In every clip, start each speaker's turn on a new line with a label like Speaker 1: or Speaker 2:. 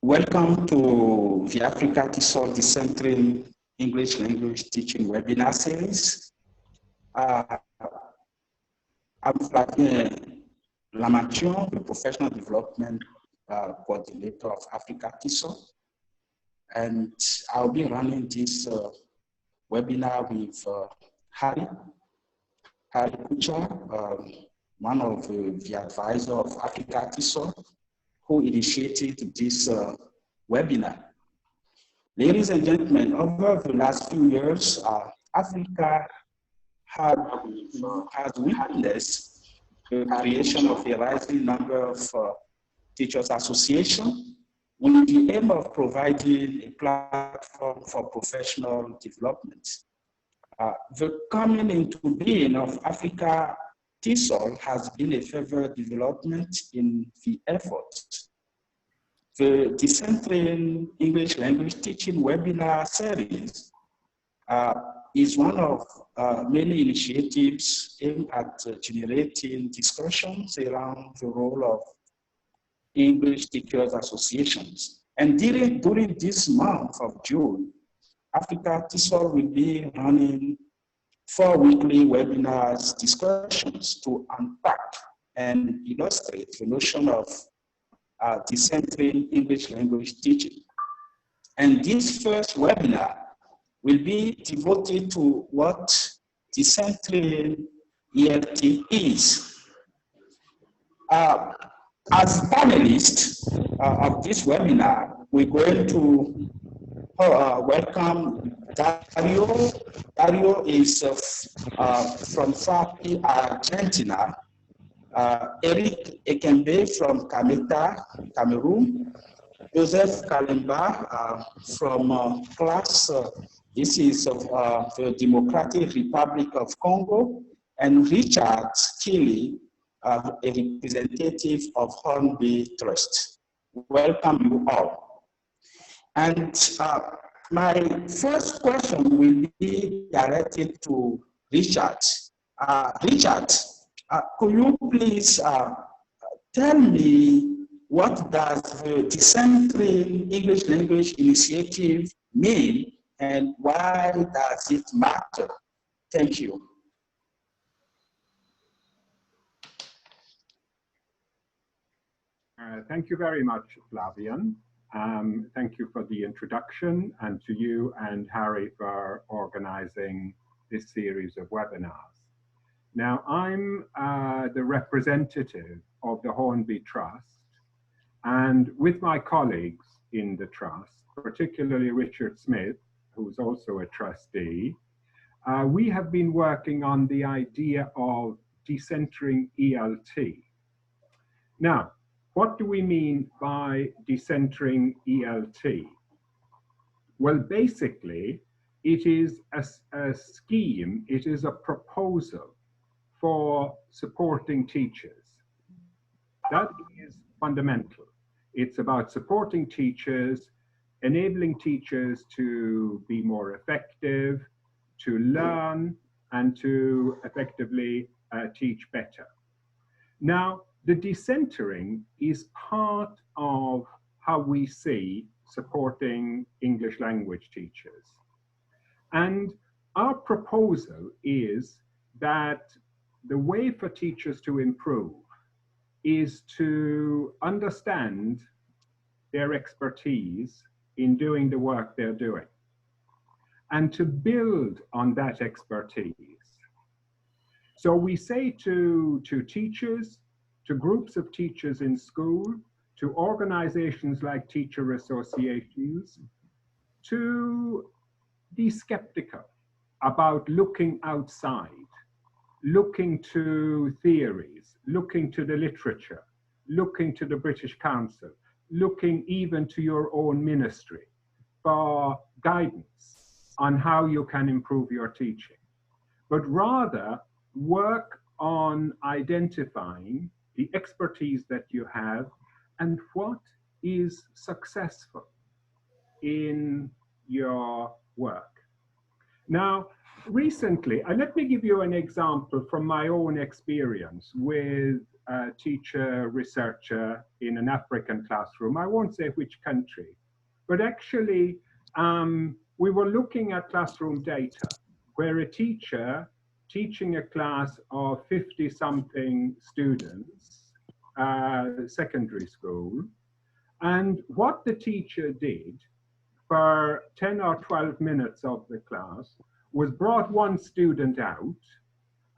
Speaker 1: Welcome to the AfricaTESOL Decentering English Language Teaching webinar series. I'm Flavien Lamation, the Professional Development Coordinator of AfricaTESOL. And I'll be running this webinar with Harry Kucha, one of the advisors of AfricaTESOL, who initiated this webinar. Ladies and gentlemen, over the last few years, Africa has witnessed the creation of a rising number of teachers' associations with the aim of providing a platform for professional development. The coming into being of AfricaTESOL has been a further development in the effort. The Decentering English Language Teaching webinar series is one of many initiatives aimed at generating discussions around the role of English Teachers Associations. And during this month of June, AfricaTESOL will be running 4 weekly webinars discussions to unpack and illustrate the notion of decentering English language teaching. And this first webinar will be devoted to what Decentring ELT is. As panelists of this webinar, we're going to welcome Dario. Dario is from Hornby, Argentina. Eric Ekembe from Kameta, Cameroon. Joseph Kalemba from class, this is of the Democratic Republic of Congo, and Richard Kelly, a representative of Hornby Trust. Welcome you all. And my first question will be directed to Richard. Richard, could you please tell me what does the Decentering English Language Initiative mean and why does it matter? Thank you.
Speaker 2: Thank you very much, Flavian. Thank you for the introduction, and to you and Harry for organizing this series of webinars. Now, I'm the representative of the Hornby Trust, and with my colleagues in the Trust, particularly Richard Smith, who's also a trustee, we have been working on the idea of decentering ELT. Now, what do we mean by decentering ELT? Well, basically, it is a scheme, it is a proposal for supporting teachers. That is fundamental. It's about supporting teachers, enabling teachers to be more effective, to learn, and to effectively teach better. Now, the decentering is part of how we see supporting English language teachers. And our proposal is that the way for teachers to improve is to understand their expertise in doing the work they're doing and to build on that expertise. So we say to teachers, to groups of teachers in school, to organizations like teacher associations, to be skeptical about looking outside, looking to theories, looking to the literature, looking to the British Council, looking even to your own ministry for guidance on how you can improve your teaching, but rather work on identifying the expertise that you have and what is successful in your work. Now, recently, let me give you an example from my own experience with teacher, researcher in an African classroom. I won't say which country, but actually we were looking at classroom data where a teacher teaching a class of 50-something students, secondary school, and what the teacher did for 10 or 12 minutes of the class was brought one student out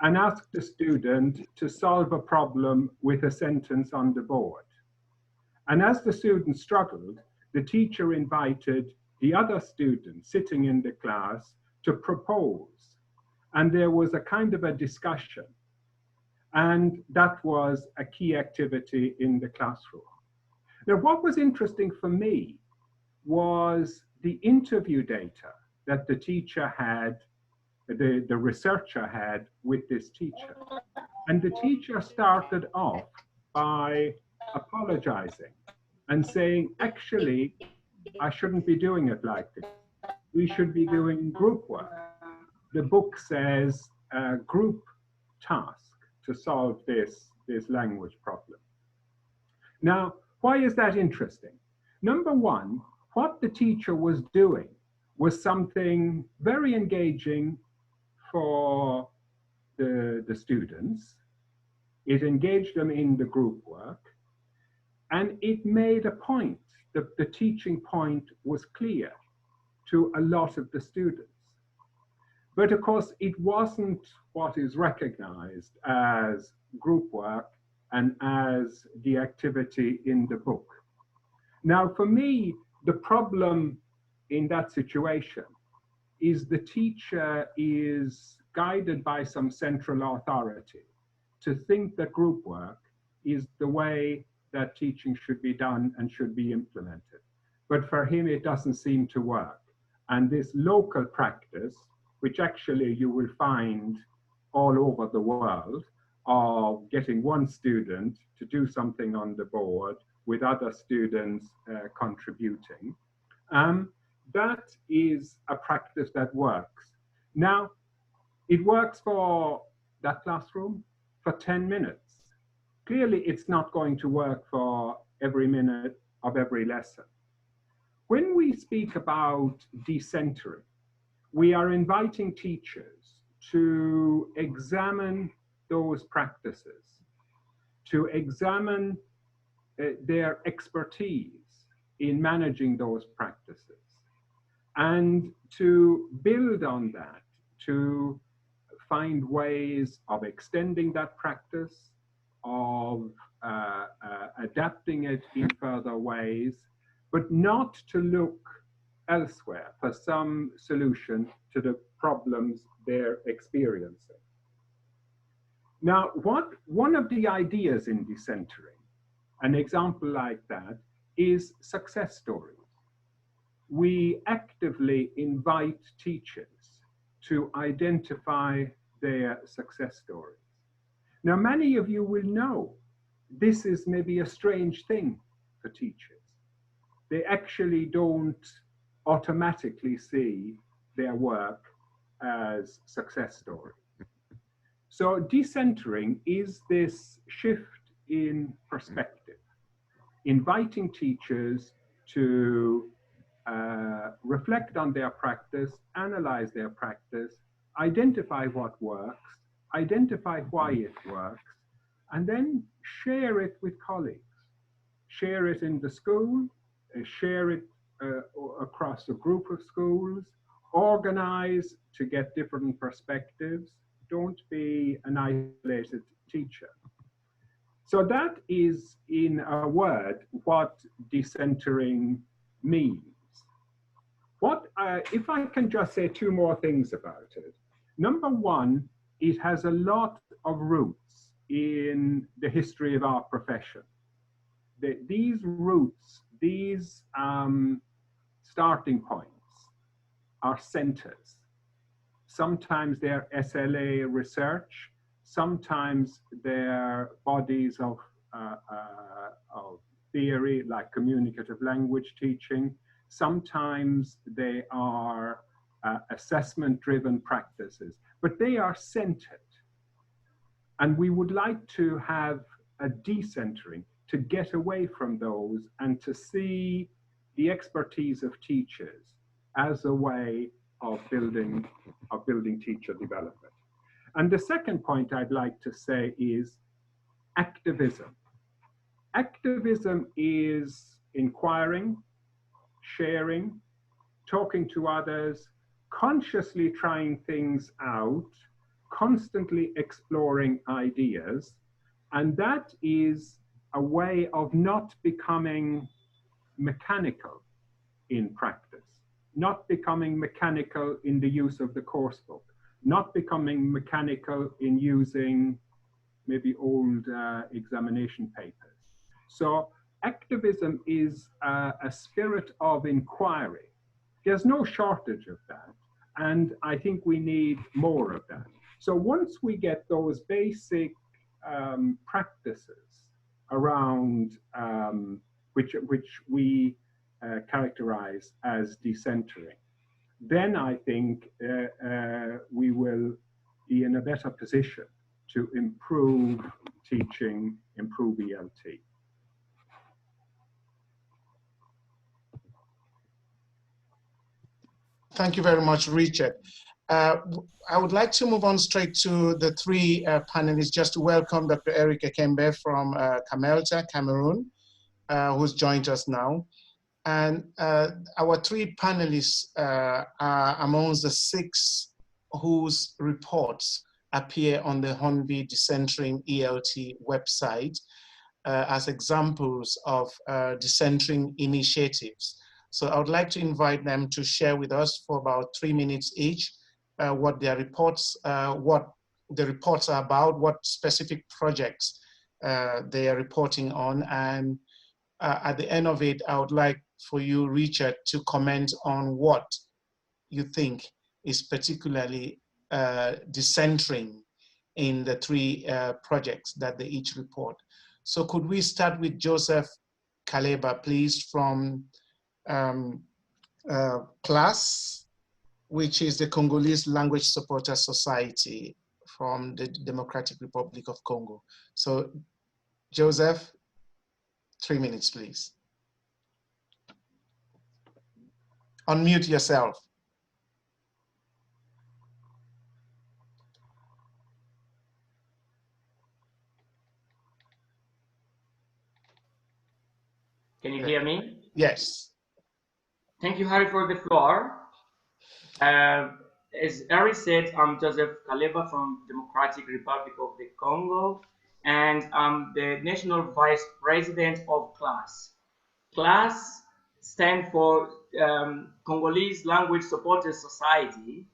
Speaker 2: and asked the student to solve a problem with a sentence on the board. And as the student struggled, the teacher invited the other student sitting in the class to propose. And there was a kind of a discussion. And that was a key activity in the classroom. Now, what was interesting for me was the interview data that the teacher had, the researcher had with this teacher. And the teacher started off by apologizing and saying, actually, I shouldn't be doing it like this. We should be doing group work. The book says group task to solve this language problem. Now, why is that interesting? Number one, what the teacher was doing was something very engaging for the students. It engaged them in the group work, and it made a point. The teaching point was clear to a lot of the students. But of course, it wasn't what is recognized as group work and as the activity in the book. Now, for me, the problem in that situation is the teacher is guided by some central authority to think that group work is the way that teaching should be done and should be implemented. But for him, it doesn't seem to work. And this local practice, which actually you will find all over the world, of getting one student to do something on the board with other students contributing, that is a practice that works. Now, it works for that classroom for 10 minutes. Clearly, it's not going to work for every minute of every lesson. When we speak about decentering, we are inviting teachers to examine those practices, to examine their expertise in managing those practices, and to build on that, to find ways of extending that practice, of adapting it in further ways, but not to look elsewhere for some solution to the problems they're experiencing. Now, one of the ideas in decentering, an example like that, is success stories. We actively invite teachers to identify their success stories. Now, many of you will know this is maybe a strange thing for teachers. They actually don't automatically see their work as success stories. So decentering is this shift in perspective, inviting teachers to reflect on their practice, analyze their practice, identify what works, identify why it works, and then share it with colleagues. Share it in the school, share it across a group of schools, organize to get different perspectives. Don't be an isolated teacher. So that is, in a word, what decentering means. If I can just say two more things about it. Number one, it has a lot of roots in the history of our profession. These roots, these starting points are centers. Sometimes they're SLA research, sometimes they're bodies of theory like communicative language teaching, sometimes they are assessment-driven practices, but they are centered. And we would like to have a decentering, to get away from those and to see the expertise of teachers as a way of building teacher development. And the second point I'd like to say is activism. Activism is inquiring, sharing, talking to others, consciously trying things out, constantly exploring ideas. And that is a way of not becoming mechanical in practice, not becoming mechanical in the use of the course book, not becoming mechanical in using maybe old examination papers. So activism is a spirit of inquiry. There's no shortage of that. And I think we need more of that. So once we get those basic practices around which we characterize as decentering, then I think we will be in a better position to improve teaching, improve ELT.
Speaker 3: Thank you very much, Richard. I would like to move on straight to the three panelists, just to welcome Dr. Eric Ekembe from Camelta, Cameroon, who's joined us now. And our three panelists are amongst the 6 whose reports appear on the Hornby Decentering ELT website as examples of decentering initiatives. So I would like to invite them to share with us for about 3 minutes each what their reports, what the reports are about, what specific projects they are reporting on. And at the end of it, I would like for you, Richard, to comment on what you think is particularly decentering in the 3 projects that they each report. So could we start with Joseph Kaleba, please, from CLAS, which is the Congolese Language Supporters Society from the Democratic Republic of Congo. So Joseph, 3 minutes, please. Unmute yourself.
Speaker 4: Can you hear me?
Speaker 3: Yes.
Speaker 4: Thank you, Harry, for the floor. As Harry said, I'm Joseph Kaleba from Democratic Republic of the Congo, and I'm the National Vice President of CLAS. CLAS stands for Congolese Language Supporters Society,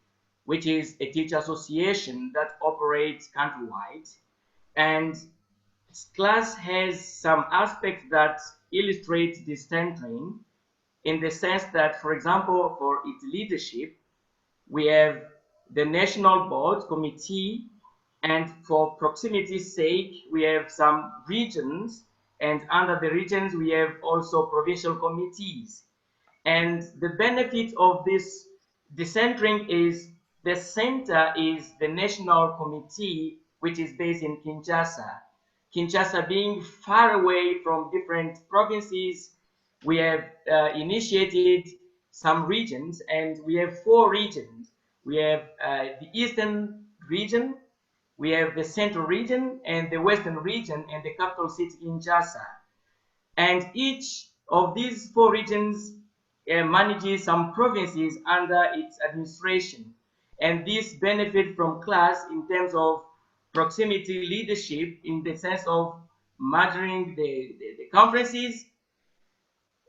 Speaker 4: which is a teacher association that operates countrywide. And CLAS has some aspects that illustrate decentering, in the sense that, for example, for its leadership, we have the National Board Committee, and for proximity's sake, we have some regions, and under the regions, we have also provincial committees. And the benefit of this decentering is the center is the National Committee, which is based in Kinshasa. Kinshasa being far away from different provinces, we have initiated some regions, and we have 4 regions. We have the Eastern region, we have the Central region, and the Western region, and the capital city Kinshasa. And each of these 4 regions manages some provinces under its administration. And this benefit from CLAS in terms of proximity leadership, in the sense of monitoring the conferences.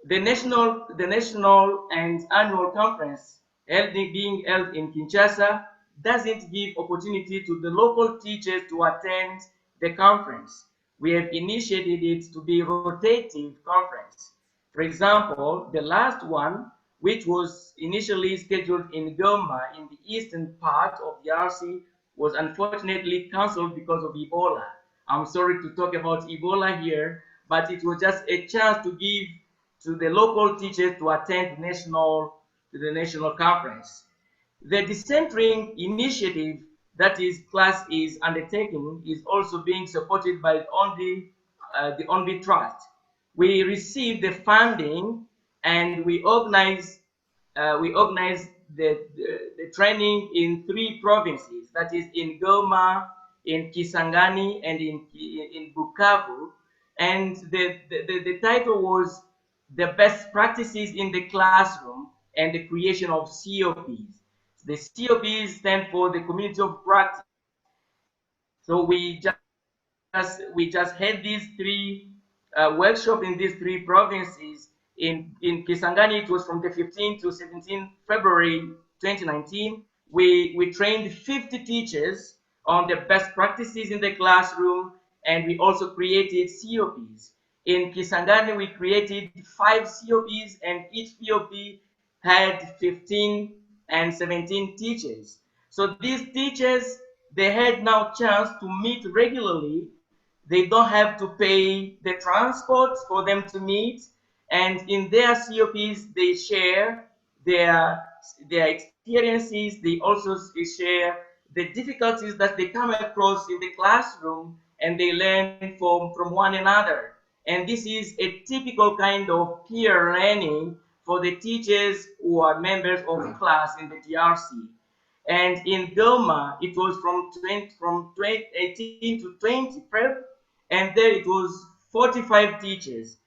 Speaker 4: The national and annual conference being held in Kinshasa doesn't give opportunity to the local teachers to attend the conference. We have initiated it to be rotating conference. For example, the last one, which was initially scheduled in Goma in the eastern part of the RC, was unfortunately cancelled because of Ebola. I'm sorry to talk about Ebola here, but it was just a chance to give to the local teachers to attend the national conference. The decentering initiative that is CLAS is undertaking is also being supported by only the Hornby Trust. We received the funding and we organized the training in 3 provinces, that is in Goma, in Kisangani, and in Bukavu. And the title was The Best Practices in the Classroom and the Creation of COPs. The COPs stand for the Community of Practice. So we just had these 3 workshops in these 3 provinces. In Kisangani, it was from the 15th to 17th February 2019. We trained 50 teachers on the best practices in the classroom, and we also created COPs. In Kisangani, we created 5 COPs, and each COP had 15 and 17 teachers. So these teachers, they had now chance to meet regularly. They don't have to pay the transport for them to meet, and in their COPs they share their experiences. They also share the difficulties that they come across in the classroom, and they learn from one another. And this is a typical kind of peer learning for the teachers who are members of class in the DRC. And in Goma, it was from 2018 to 25, and there it was 45 teachers.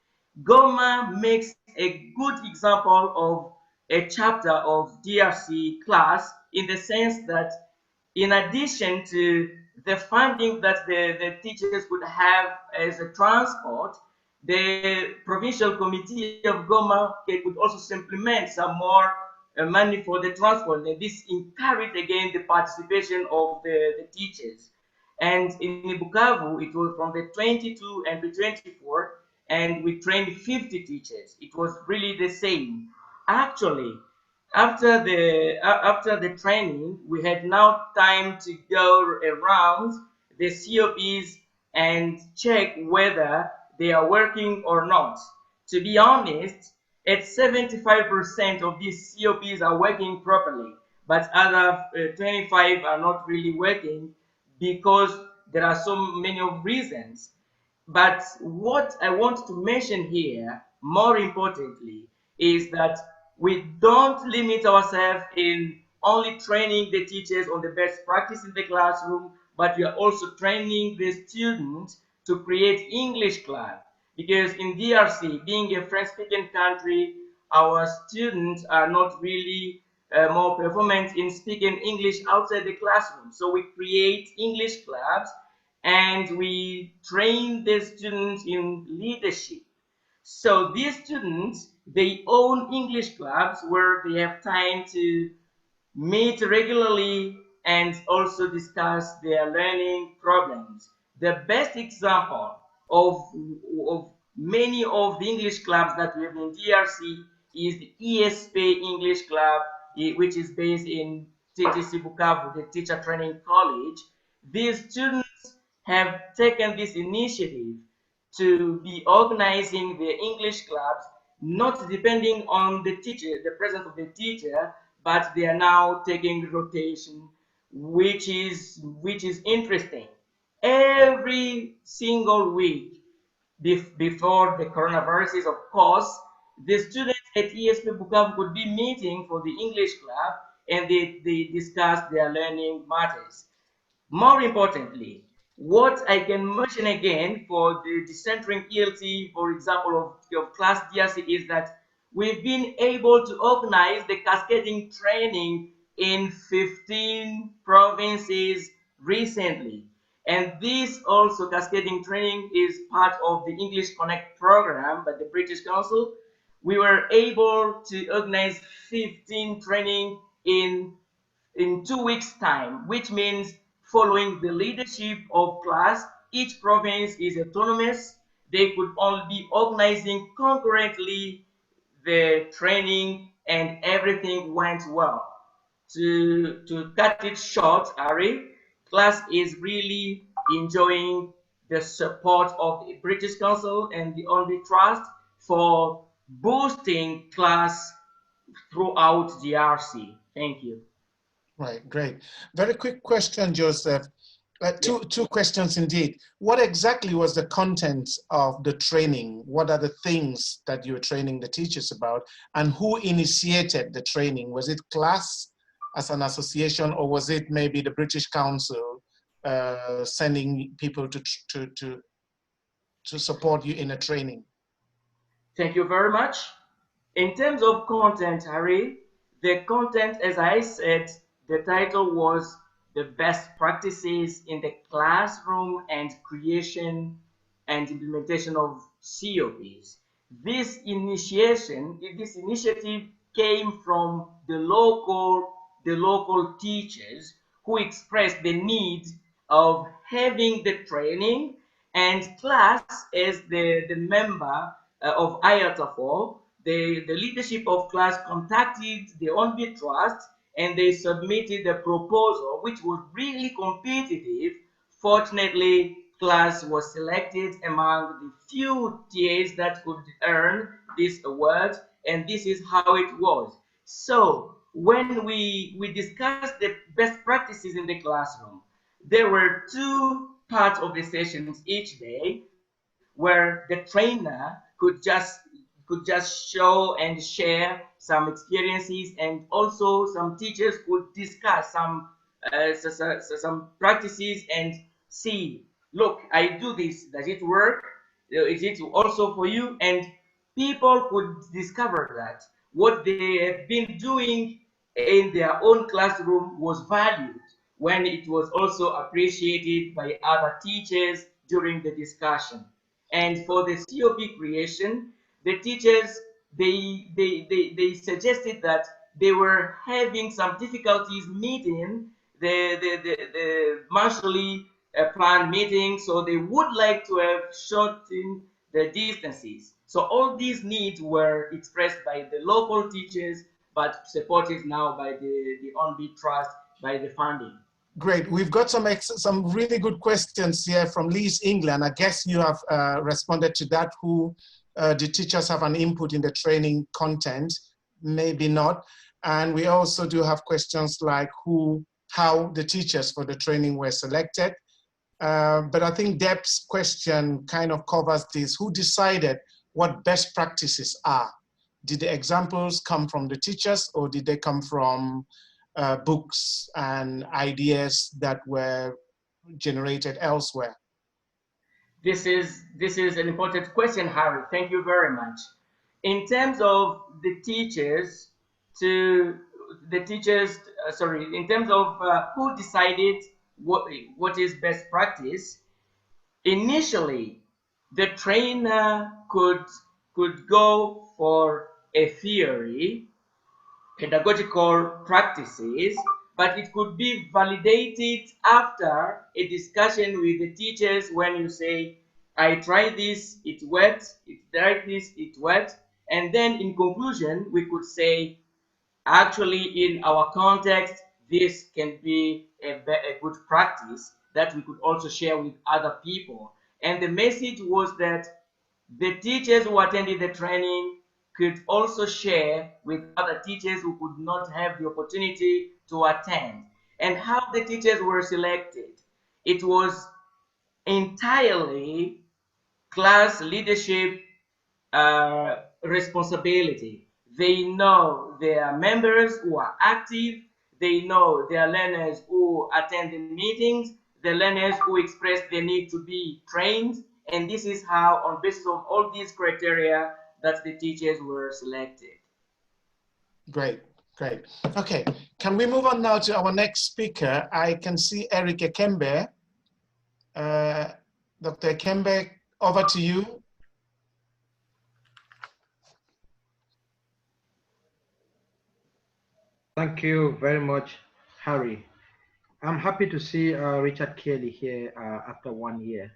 Speaker 4: Goma makes a good example of a chapter of DRC class, in the sense that in addition to the funding that the teachers would have as a transport, the provincial committee of Goma could also supplement some more money for the transport. And this encouraged again the participation of the teachers. And in Bukavu, it was from the 22 and the 24, and we trained 50 teachers. It was really the same. Actually, after the training, we had now time to go around the COPs and check whether they are working or not. To be honest, at 75% of these COPs are working properly, but other 25 are not really working because there are so many of reasons. But what I want to mention here, more importantly, is that we don't limit ourselves in only training the teachers on the best practice in the classroom, but we are also training the students to create English club. Because in DRC, being a French-speaking country, our students are not really more performant in speaking English outside the classroom. So we create English clubs and we train the students in leadership. So these students, they own English clubs where they have time to meet regularly and also discuss their learning problems. The best example of many of the English clubs that we have in DRC is the ESP English Club, which is based in TTC Bukavu, the Teacher Training College. These students have taken this initiative to be organizing the English clubs, not depending on the teacher, the presence of the teacher, but they are now taking rotation, which is interesting. Every single week before the coronavirus, of course, the students at ESP Bukavu could be meeting for the English club, and they discuss their learning matters. More importantly, what I can mention again for the Decentering ELT, for example, of class DRC, is that we've been able to organize the cascading training in 15 provinces recently. And this also cascading training is part of the English Connect program by the British Council. We were able to organize 15 training in 2 weeks' time, which means following the leadership of class, each province is autonomous. They could all be organizing concurrently the training, and everything went well. To cut it short, Ari, class is really enjoying the support of the British Council and the Hornby Trust for boosting class throughout the RC. Thank you.
Speaker 3: Right, great. Very quick question, Joseph. Two questions indeed. What exactly was the content of the training? What are the things that you were training the teachers about? And who initiated the training? Was it class as an association, or was it maybe the British Council sending people to support you in a training?
Speaker 4: Thank you very much. In terms of content, Harry, the content, as I said, the title was The Best Practices in the Classroom and Creation and Implementation of COPs. This initiative came from the local teachers who expressed the need of having the training, and class as the member of IATAFO, the leadership of class contacted the Hornby Trust and they submitted a proposal which was really competitive. Fortunately, class was selected among the few TAs that could earn this award, and this is how it was. So when we discussed the best practices in the classroom, there were two parts of the sessions each day where the trainer could just show and share some experiences, and also some teachers could discuss some practices and see, look, I do this, does it work, is it also for you? And people could discover that what they have been doing in their own classroom was valued when it was also appreciated by other teachers during the discussion. And for the COP creation, the teachers, they suggested that they were having some difficulties meeting the monthly plan meeting, so they would like to have shortened the distances. So all these needs were expressed by the local teachers, but supported now by the Hornby Trust, by the funding.
Speaker 3: Great. We've got some really good questions here from Lee's England. I guess you have responded to that. Who the teachers have an input in the training content? Maybe not. And we also do have questions like how the teachers for the training were selected. But I think Deb's question kind of covers this. Who decided what best practices are? Did the examples come from the teachers, or did they come from books and ideas that were generated elsewhere?
Speaker 4: This is an important question, Harry. Thank you very much. In terms of the teachers, in terms of who decided what is best practice, initially the trainer could go for a theory, pedagogical practices, but it could be validated after a discussion with the teachers. When you say, I tried this, it worked, it tried this, it worked, and then in conclusion we could say, actually in our context this can be a good practice that we could also share with other people. And the message was that the teachers who attended the training could also share with other teachers who could not have the opportunity to attend. And how the teachers were selected, it was entirely class leadership responsibility. They know their members who are active, they know their learners who attend the meetings, the learners who express the need to be trained, and this is how, on basis of all these criteria, that the teachers were selected.
Speaker 3: Great, great. Okay, can we move on now to our next speaker? I can see Eric Ekembe. Dr. Ekembe, over to you.
Speaker 5: Thank you very much, Harry. I'm happy to see Richard Kelly here after 1 year.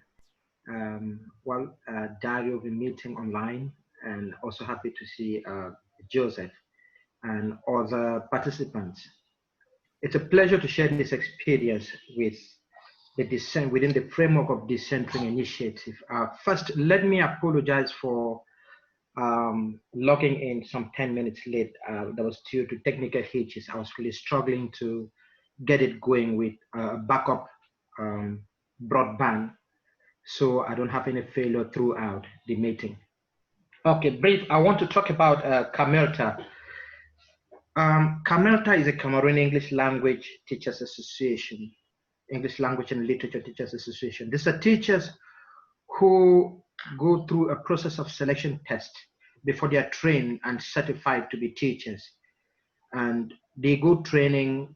Speaker 5: Dario will be meeting online, and also happy to see Joseph and other participants. It's a pleasure to share this experience with within the framework of Decentering initiative. First, let me apologize for logging in some 10 minutes late. That was due to technical hitches. I was really struggling to get it going with a backup broadband, so I don't have any failure throughout the meeting. Okay, brief. I want to talk about CAMELTA. CAMELTA is a Cameroon English Language Teachers Association, English Language and Literature Teachers Association. These are teachers who go through a process of selection test before they are trained and certified to be teachers. And they go training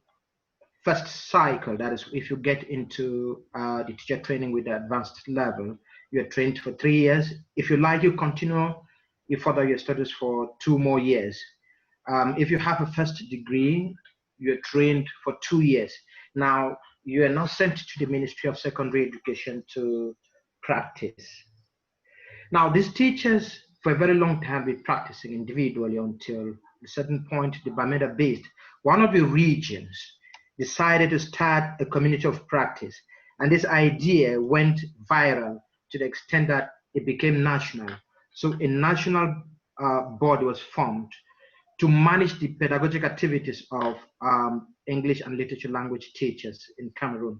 Speaker 5: first cycle, that is if you get into the teacher training with the advanced level, you're trained for 3 years. If you like, you continue, you further your studies for 2 more years. If you have a first degree, you're trained for 2 years. Now, you are now sent to the Ministry of Secondary Education to practice. Now, these teachers, for a very long time, been practicing individually until a certain point, the Bamenda-based, one of the regions, decided to start a community of practice. And this idea went viral to the extent that it became national. So a national board was formed to manage the pedagogic activities of English and literature language teachers in Cameroon.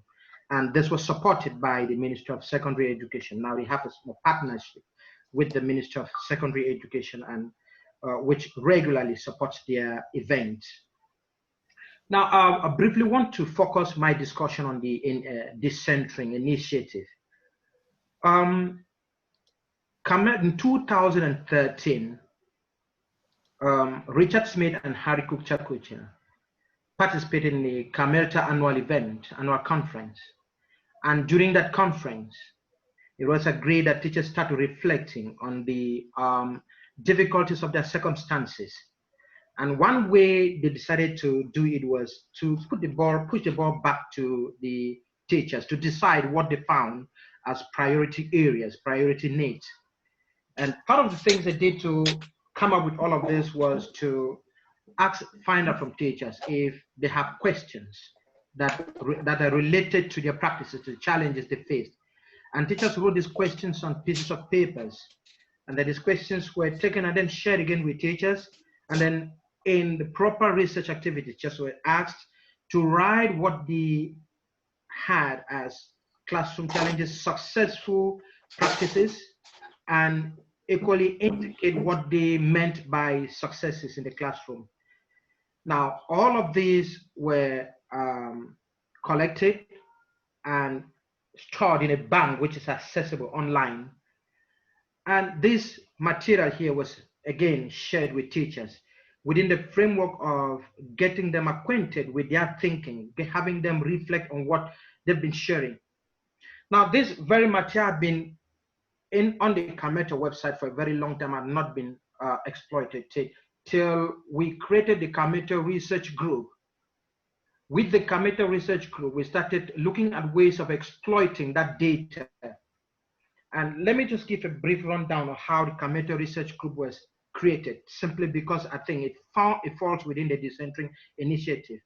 Speaker 5: And this was supported by the Ministry of Secondary Education. Now they have a small partnership with the Ministry of Secondary Education, and which regularly supports their events. Now, I briefly want to focus my discussion on the Decentering initiative. In 2013, Richard Smith and Harry Cook Chakucha participated in the CAMELTA annual conference. And during that conference, it was agreed that teachers start reflecting on the difficulties of their circumstances. And one way they decided to do it was to push the ball back to the teachers to decide what they found as priority areas, priority needs. And part of the things they did to come up with all of this was to find out from teachers if they have questions that are related to their practices, to the challenges they faced. And teachers wrote these questions on pieces of papers. And then these questions were taken and then shared again with teachers. And then in the proper research activities, just were asked to write what they had as classroom challenges, successful practices, and equally indicate what they meant by successes in the classroom. Now, all of these were collected and stored in a bank which is accessible online. And this material here was again shared with teachers within the framework of getting them acquainted with their thinking, having them reflect on what they've been sharing. Now, this very material had been on the CAMELTA website for a very long time and not been exploited till we created the CAMELTA research group. With the CAMELTA research group, we started looking at ways of exploiting that data. And let me just give a brief rundown of how the CAMELTA research group was created, simply because I think it falls within the Decentering initiative.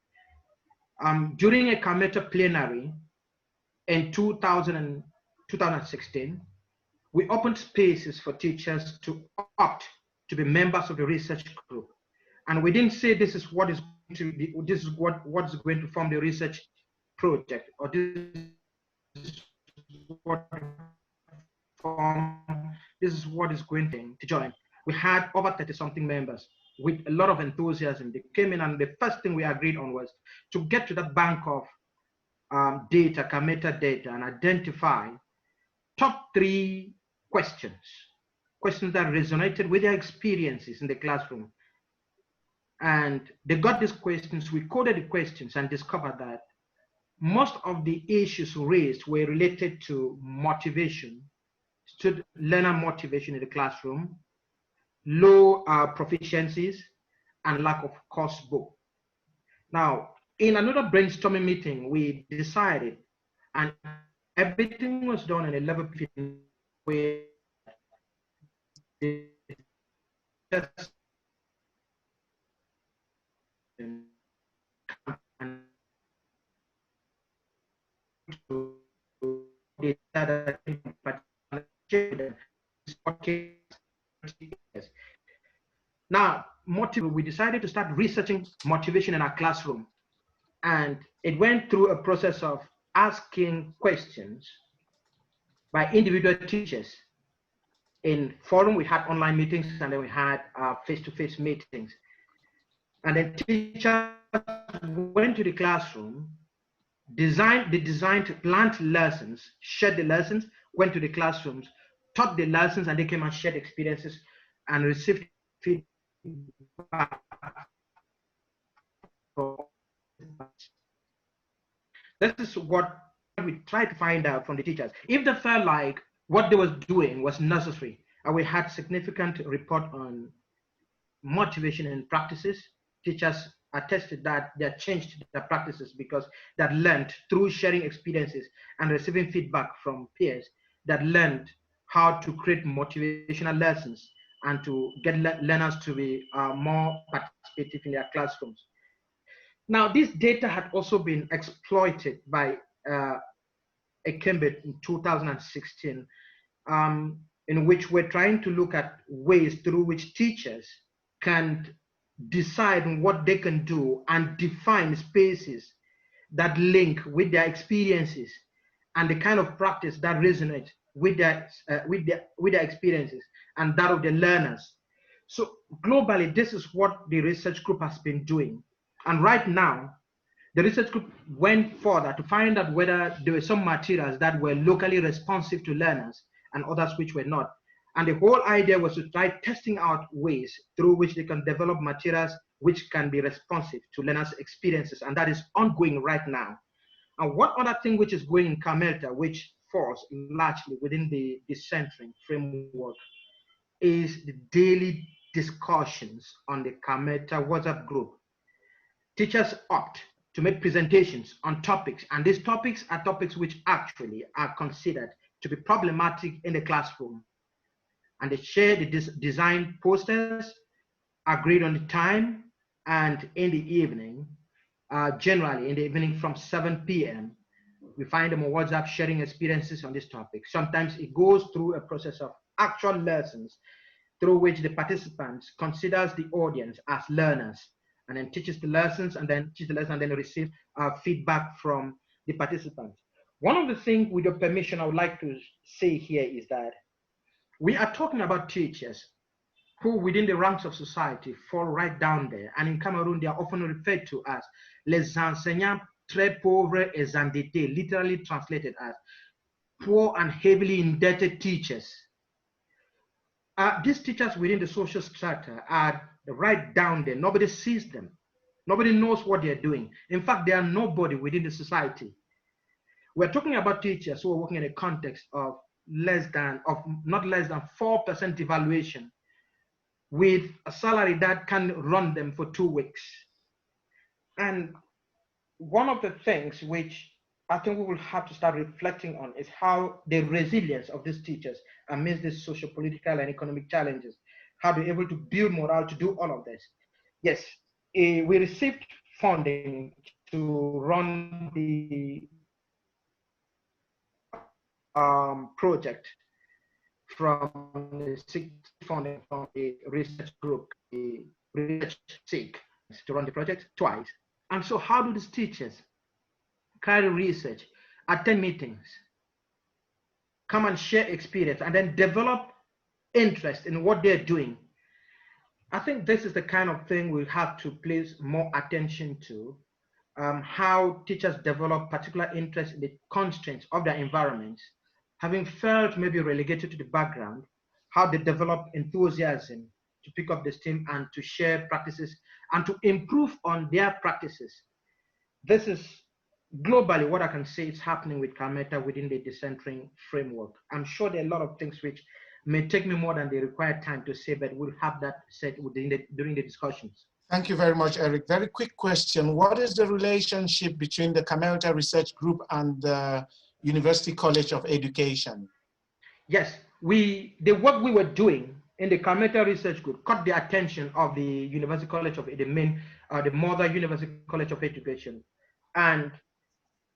Speaker 5: During a CAMELTA plenary in 2016, we opened spaces for teachers to opt to be members of the research group. And we didn't say this is what is going to be, this is what is going to form the research project, or this is what is going to join. We had over 30-something members with a lot of enthusiasm. They came in, and the first thing we agreed on was to get to that bank of data, CAMELTA data, and identify top 3 questions that resonated with their experiences in the classroom. And they got these questions, we coded the questions, and discovered that most of the issues raised were related to motivation, learner motivation in the classroom, low proficiencies, and lack of course book. Now, in another brainstorming meeting, we decided, and everything was done in a level where now, we decided to start researching motivation in our classroom. And it went through a process of asking questions by individual teachers. In forum, we had online meetings, and then we had face-to-face meetings. And then teachers went to the classroom, planned lessons, shared the lessons, went to the classrooms, taught the lessons, and they came and shared experiences and received feedback. This is what we tried to find out from the teachers. If they felt like what they was doing was necessary, and we had significant report on motivation and practices, teachers attested that they had changed their practices because they had learned through sharing experiences and receiving feedback from peers, that learned how to create motivational lessons and to get learners to be more participative in their classrooms. Now, this data had also been exploited by Ekembe in 2016, in which we're trying to look at ways through which teachers can decide what they can do and define spaces that link with their experiences and the kind of practice that resonates with their experiences and that of the learners. So globally, this is what the research group has been doing. And right now, the research group went further to find out whether there were some materials that were locally responsive to learners and others which were not. And the whole idea was to try testing out ways through which they can develop materials which can be responsive to learners' experiences, and that is ongoing right now. And one other thing which is going in CAMELTA, which falls largely within the Decentering framework, is the daily discussions on the CAMELTA WhatsApp group. Teachers opt to make presentations on topics, and these topics are topics which actually are considered to be problematic in the classroom. And they share the design posters, agreed on the time, and in the evening, generally in the evening from 7 p.m., we find them on WhatsApp sharing experiences on this topic. Sometimes it goes through a process of actual lessons through which the participants considers the audience as learners and then teaches the lessons and then receive feedback from the participants. One of the things, with your permission, I would like to say here is that we are talking about teachers who within the ranks of society fall right down there. And in Cameroon, they are often referred to as les enseignants très pauvres et endettés, literally translated as poor and heavily indebted teachers. These teachers within the social strata are right down there. Nobody sees them. Nobody knows what they're doing. In fact, they are nobody within the society. We're talking about teachers who are working in a context of not less than 4% devaluation, with a salary that can run them for 2 weeks. And one of the things which I think we will have to start reflecting on is how the resilience of these teachers amidst these social, political, and economic challenges, how they're able to build morale to do all of this. Yes, we received funding to run the project from the funding from the research group, the research SIG, to run the project twice. And so how do these teachers carry research, attend meetings, come and share experience, and then develop interest in what they're doing? I think this is the kind of thing we have to place more attention to, how teachers develop particular interest in the constraints of their environments, having felt maybe relegated to the background, how they develop enthusiasm to pick up the steam and to share practices and to improve on their practices. This is globally what I can say is happening with CAMELTA within the Decentering framework. I'm sure there are a lot of things which may take me more than the required time to say, but we'll have that said during the discussions.
Speaker 3: Thank you very much, Eric. Very quick question. What is the relationship between the CAMELTA Research Group and the University College of Education?
Speaker 5: Yes, the work we were doing in the CAMELTA Research Group caught the attention of the University College of the mother University College of Education. And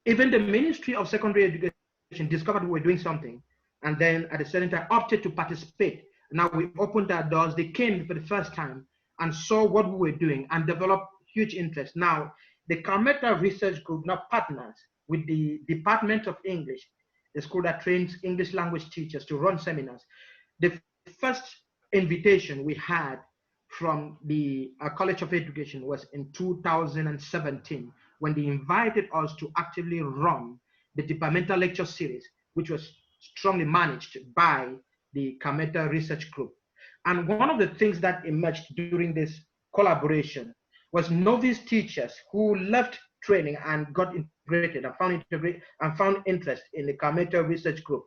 Speaker 5: even the Ministry of Secondary Education discovered we were doing something, and then at a certain time opted to participate. Now we opened our doors. They came for the first time and saw what we were doing and developed huge interest. Now the CAMELTA Research Group now partners with the Department of English, the school that trains English language teachers to run seminars. The first invitation we had from the College of Education was in 2017, when they invited us to actively run the departmental lecture series, which was strongly managed by the Kameta Research Group. And one of the things that emerged during this collaboration was novice teachers who left training and got integrated and found interest in the Kameta Research Group,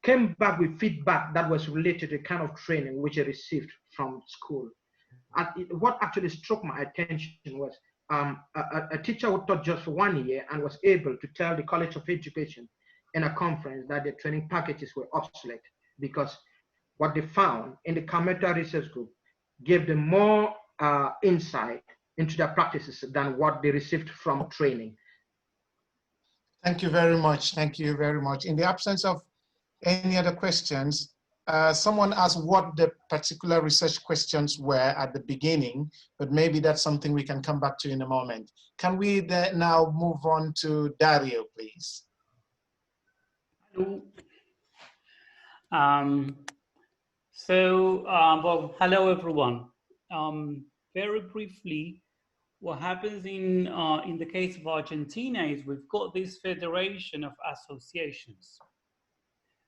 Speaker 5: came back with feedback that was related to the kind of training which they received from school. And what actually struck my attention was a teacher who taught just for 1 year and was able to tell the College of Education in a conference that their training packages were obsolete, because what they found in the Kameta Research Group gave them more insight into their practices than what they received from training.
Speaker 3: Thank you very much. Thank you very much. In the absence of any other questions, someone asked what the particular research questions were at the beginning, but maybe that's something we can come back to in a moment. Can we now move on to Dario, please?
Speaker 6: Hello. Well, hello everyone. Very briefly, what happens in the case of Argentina is we've got this federation of associations.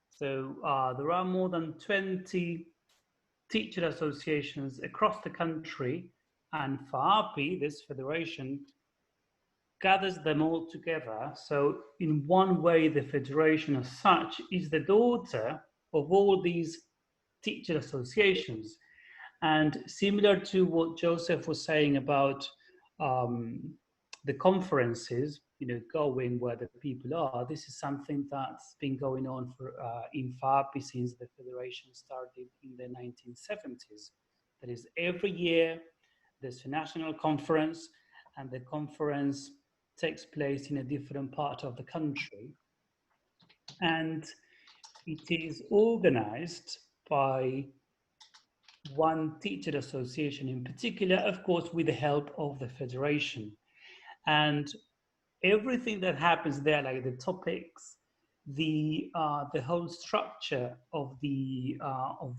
Speaker 6: So there are more than 20 teacher associations across the country, and FAAPI, this federation, gathers them all together. So in one way, the federation as such is the daughter of all these teacher associations. And similar to what Joseph was saying about the conferences, going where the people are, this is something that's been going on for in FAAPI since the federation started in the 1970s. That is, every year there's a national conference, and the conference takes place in a different part of the country. And it is organized by one teacher association in particular, of course, with the help of the federation. And everything that happens there, like the topics, the whole structure of the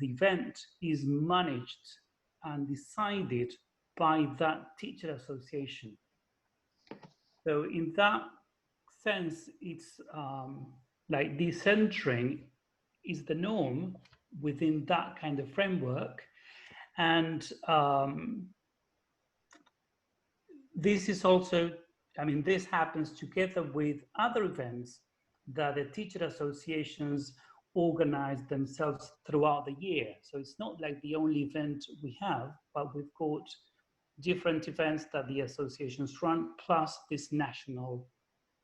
Speaker 6: event is managed and decided by that teacher association. So in that sense, it's like decentering is the norm within that kind of framework. And this is also, this happens together with other events that the teacher associations organize themselves throughout the year. So it's not like the only event we have, but we've got different events that the associations run, plus this national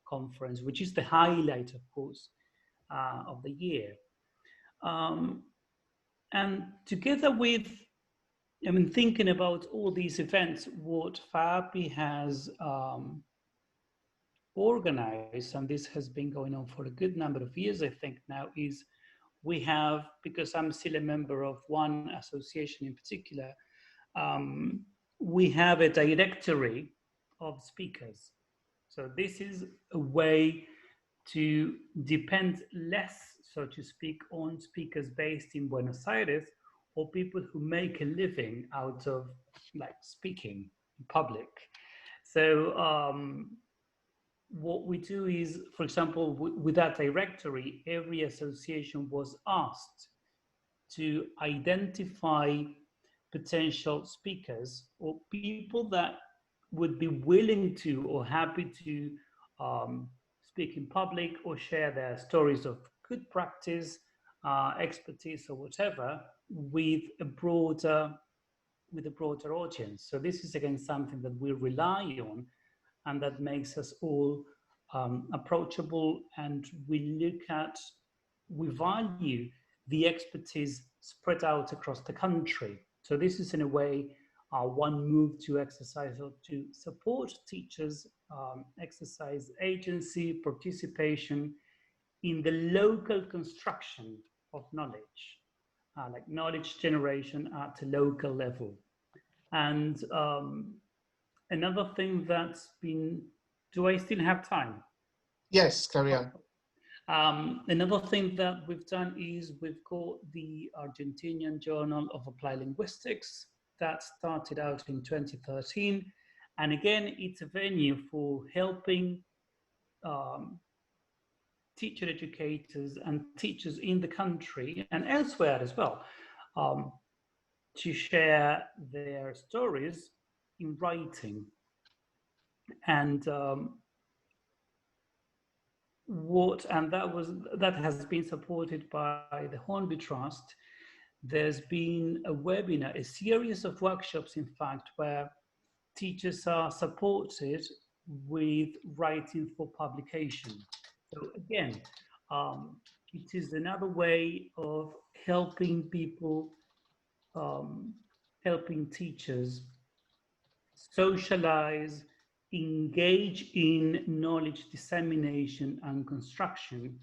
Speaker 6: conference, which is the highlight, of course, of the year. And together with, thinking about all these events, what FAAPI has organized, and this has been going on for a good number of years, I think now, is we have, because I'm still a member of one association in particular, we have a directory of speakers. So this is a way to depend less, so to speak, on speakers based in Buenos Aires, or people who make a living out of speaking in public. So what we do is, for example, with that directory, every association was asked to identify potential speakers or people that would be willing to or happy to speak in public or share their stories of good practice, expertise, or whatever with a broader audience. So this is again something that we rely on, and that makes us all approachable, and we value the expertise spread out across the country. So this is in a way one move to exercise or to support teachers, exercise agency, participation in the local construction of knowledge, like knowledge generation at a local level. And another thing that's been, do I still have time?
Speaker 3: Yes, carry on.
Speaker 6: Another thing that we've done is we've got the Argentinian Journal of Applied Linguistics that started out in 2013. And again, it's a venue for helping teacher educators and teachers in the country and elsewhere as well to share their stories in writing. And that has been supported by the Hornby Trust. There's been a webinar, a series of workshops, in fact, where teachers are supported with writing for publication. So again, it is another way of helping people, helping teachers socialize, engage in knowledge dissemination and construction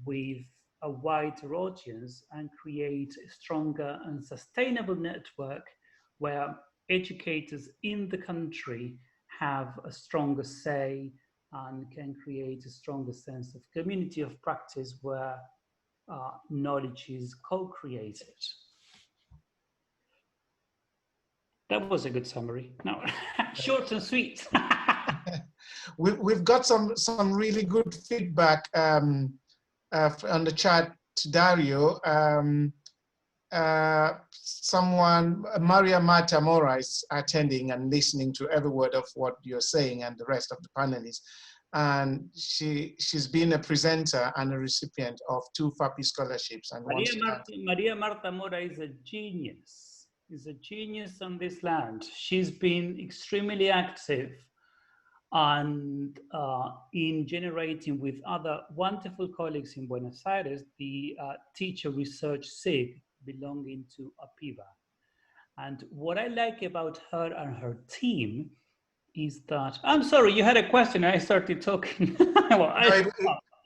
Speaker 6: with a wider audience, and create a stronger and sustainable network where educators in the country have a stronger say and can create a stronger sense of community of practice where knowledge is co-created. That was a good summary. No, short and sweet.
Speaker 3: We've got some really good feedback on the chat to Dario. Someone, Maria Matamora, is attending and listening to every word of what you're saying, and the rest of the panelists. And she's been a presenter and a recipient of 2 FAPI scholarships. And
Speaker 6: Maria Marta Mora is a genius. Is a genius on this land. She's been extremely active and in generating with other wonderful colleagues in Buenos Aires the teacher research SIG belonging to APIVA. And what I like about her and her team is that, I'm sorry, you had a question, I started talking. Well,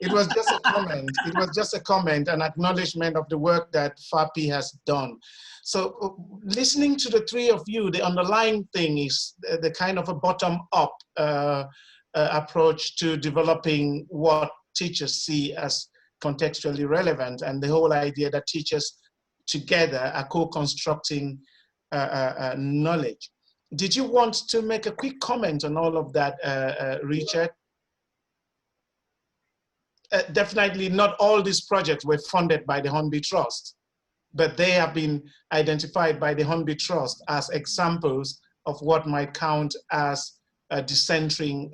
Speaker 3: it was just a comment. It was just a comment, an acknowledgement of the work that FAPI has done. So listening to the 3 of you, the underlying thing is the kind of a bottom-up approach to developing what teachers see as contextually relevant, and the whole idea that teachers together are co-constructing knowledge. Did you want to make a quick comment on all of that, Richard? Definitely not all these projects were funded by the Hornby Trust, but they have been identified by the Hornby Trust as examples of what might count as a decentering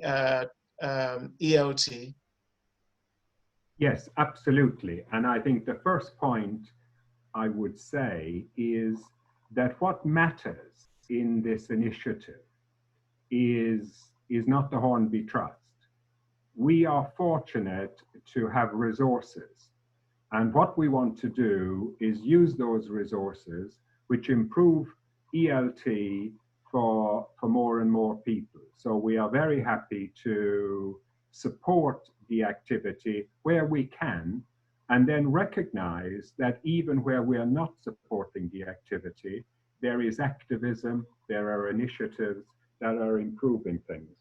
Speaker 3: ELT.
Speaker 2: Yes, absolutely. And I think the first point I would say is that what matters in this initiative is not the Hornby Trust. We are fortunate to have resources, and what we want to do is use those resources which improve ELT for more and more people. So we are very happy to support the activity where we can, and then recognize that even where we are not supporting the activity, there is activism, there are initiatives that are improving things.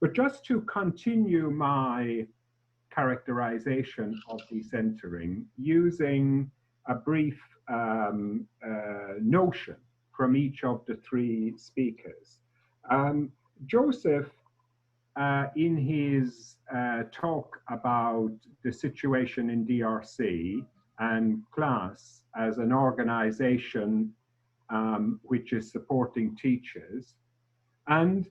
Speaker 2: But just to continue my characterization of decentering, using a brief notion from each of the 3 speakers. Joseph, in his talk about the situation in DRC and CLASS as an organization which is supporting teachers, and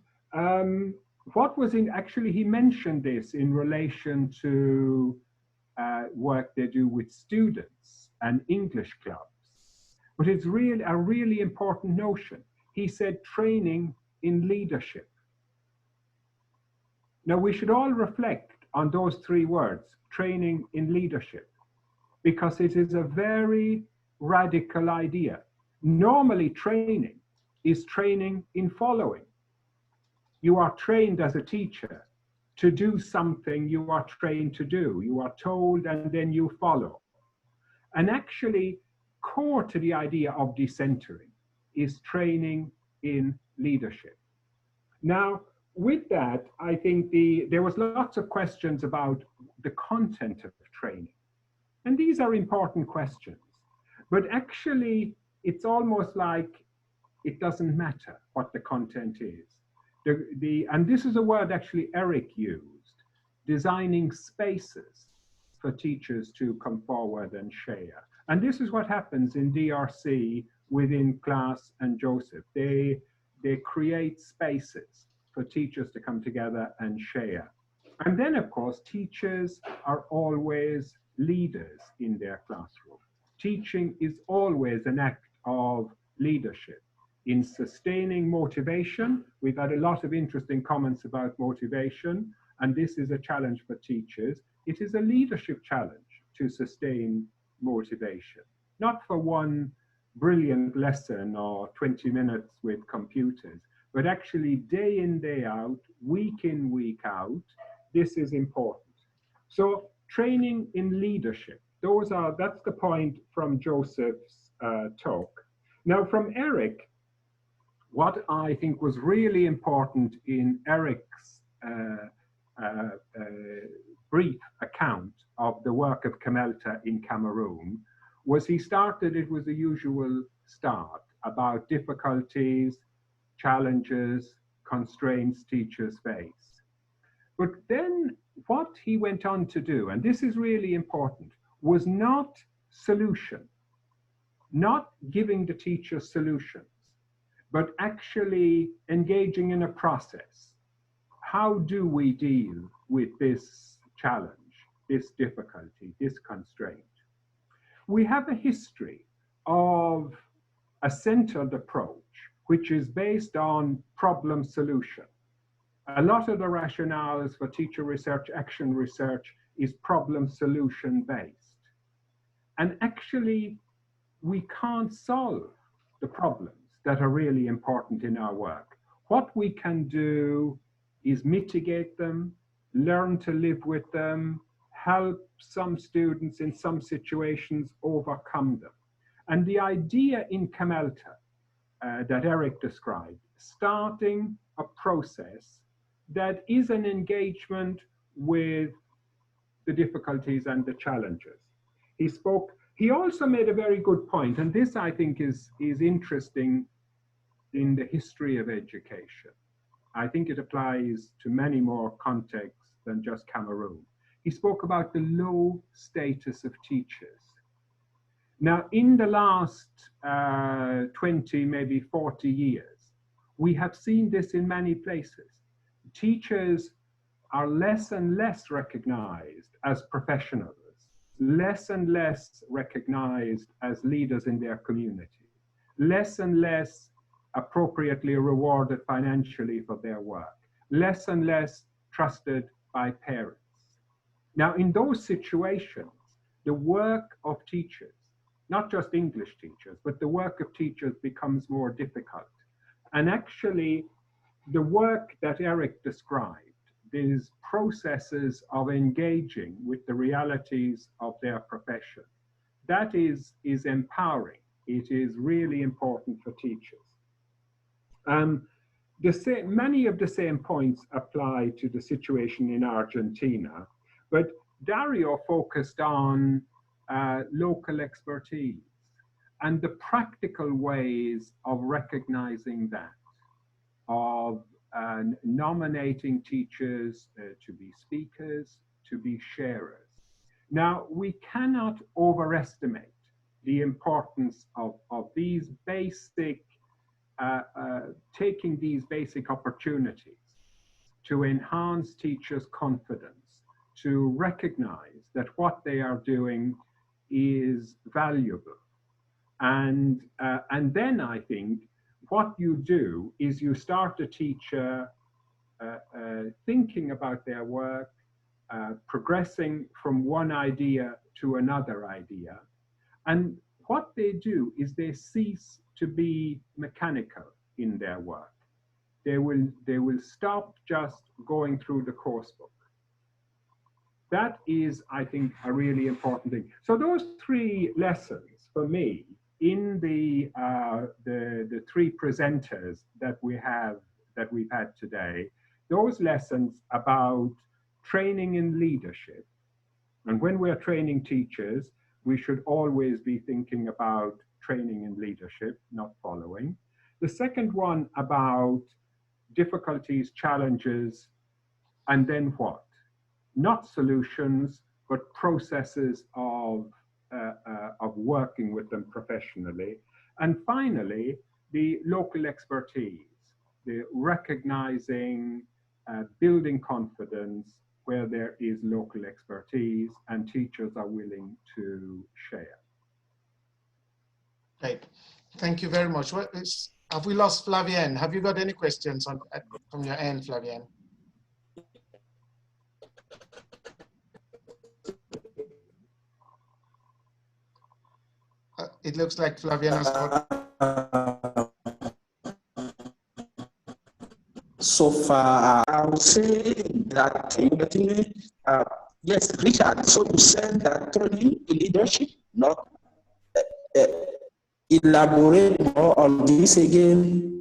Speaker 2: what was actually, he mentioned this in relation to work they do with students and English clubs. But it's really a really important notion. He said training in leadership. Now we should all reflect on those 3 words, training in leadership, because it is a very radical idea. Normally training is training in following. You are trained as a teacher to do something you are trained to do. You are told and then you follow. And actually, core to the idea of decentering is training in leadership. Now, with that, I think there was lots of questions about the content of training. And these are important questions. But actually, it's almost like it doesn't matter what the content is. And this is a word actually Eric used, designing spaces for teachers to come forward and share. And this is what happens in DRC within Class and Joseph. They create spaces for teachers to come together and share. And then, of course, teachers are always leaders in their classroom. Teaching is always an act of leadership. In sustaining motivation, we've had a lot of interesting comments about motivation, and this is a challenge for teachers. It is a leadership challenge to sustain motivation, not for one brilliant lesson or 20 minutes with computers, but actually day in, day out, week in, week out. This is important. So training in leadership, that's the point from Joseph's talk. Now from Eric, what I think was really important in Eric's brief account of the work of CAMELTA in Cameroon was he started it with the usual start about difficulties, challenges, constraints teachers face. But then what he went on to do, and this is really important, was not solution, not giving the teacher solutions, but actually engaging in a process. How do we deal with this challenge, this difficulty, this constraint? We have a history of a centered approach, which is based on problem solution. A lot of the rationales for teacher research, action research is problem solution based. And actually, we can't solve the problems that are really important in our work. What we can do is mitigate them, learn to live with them, help some students in some situations overcome them. And the idea in CAMELTA that Eric described, starting a process that is an engagement with the difficulties and the challenges. He also made a very good point, and this I think is interesting in the history of education. I think it applies to many more contexts than just Cameroon. He spoke about the low status of teachers. Now, in the last 20, maybe 40 years, we have seen this in many places. Teachers are less and less recognized as professionals, less and less recognized as leaders in their community, less and less appropriately rewarded financially for their work, less and less trusted by parents. Now, in those situations, the work of teachers, not just English teachers, but the work of teachers becomes more difficult. And actually, the work that Eric described, these processes of engaging with the realities of their profession, that is empowering. It is really important for teachers. Many of the same points apply to the situation in Argentina, but Dario focused on local expertise and the practical ways of recognizing that, of nominating teachers to be speakers, to be sharers. Now, we cannot overestimate the importance of these basic, taking these basic opportunities to enhance teachers' confidence, to recognize that what they are doing is valuable. And then I think what you do is you start a teacher thinking about their work, progressing from one idea to another idea. And what they do is they cease to be mechanical in their work. They will stop just going through the course book. That is, I think, a really important thing. So those three lessons for me in the three presenters that we've had today those lessons about training in leadership. And when we're training teachers, we should always be thinking about training in leadership, not following. The second one about difficulties, challenges, and then what? Not solutions, but processes of working with them professionally. And finally, the local expertise, the recognizing, building confidence where there is local expertise and teachers are willing to share.
Speaker 3: Right. Thank you very much. Have we lost Flavienne? Have you got any questions from your end, Flavienne? It looks like Flavienne has got...
Speaker 1: So far, I would say that yes, Richard, so you said that training in leadership, not elaborate more on this again.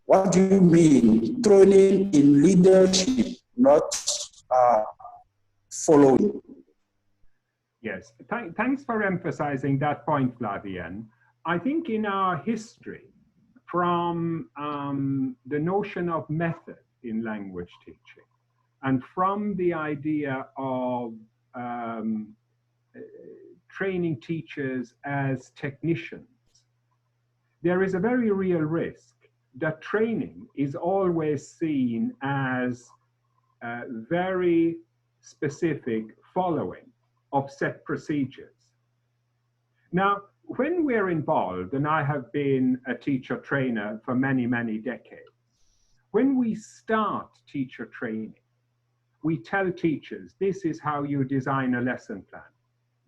Speaker 1: What do you mean? Training in leadership, not following.
Speaker 2: Yes, thanks for emphasizing that point, Flavienne. I think in our history, from the notion of method in language teaching, and from the idea of training teachers as technicians, there is a very real risk that training is always seen as very specific following of set procedures. Now, when we're involved, and I have been a teacher trainer for many, many decades, when we start teacher training, we tell teachers, this is how you design a lesson plan.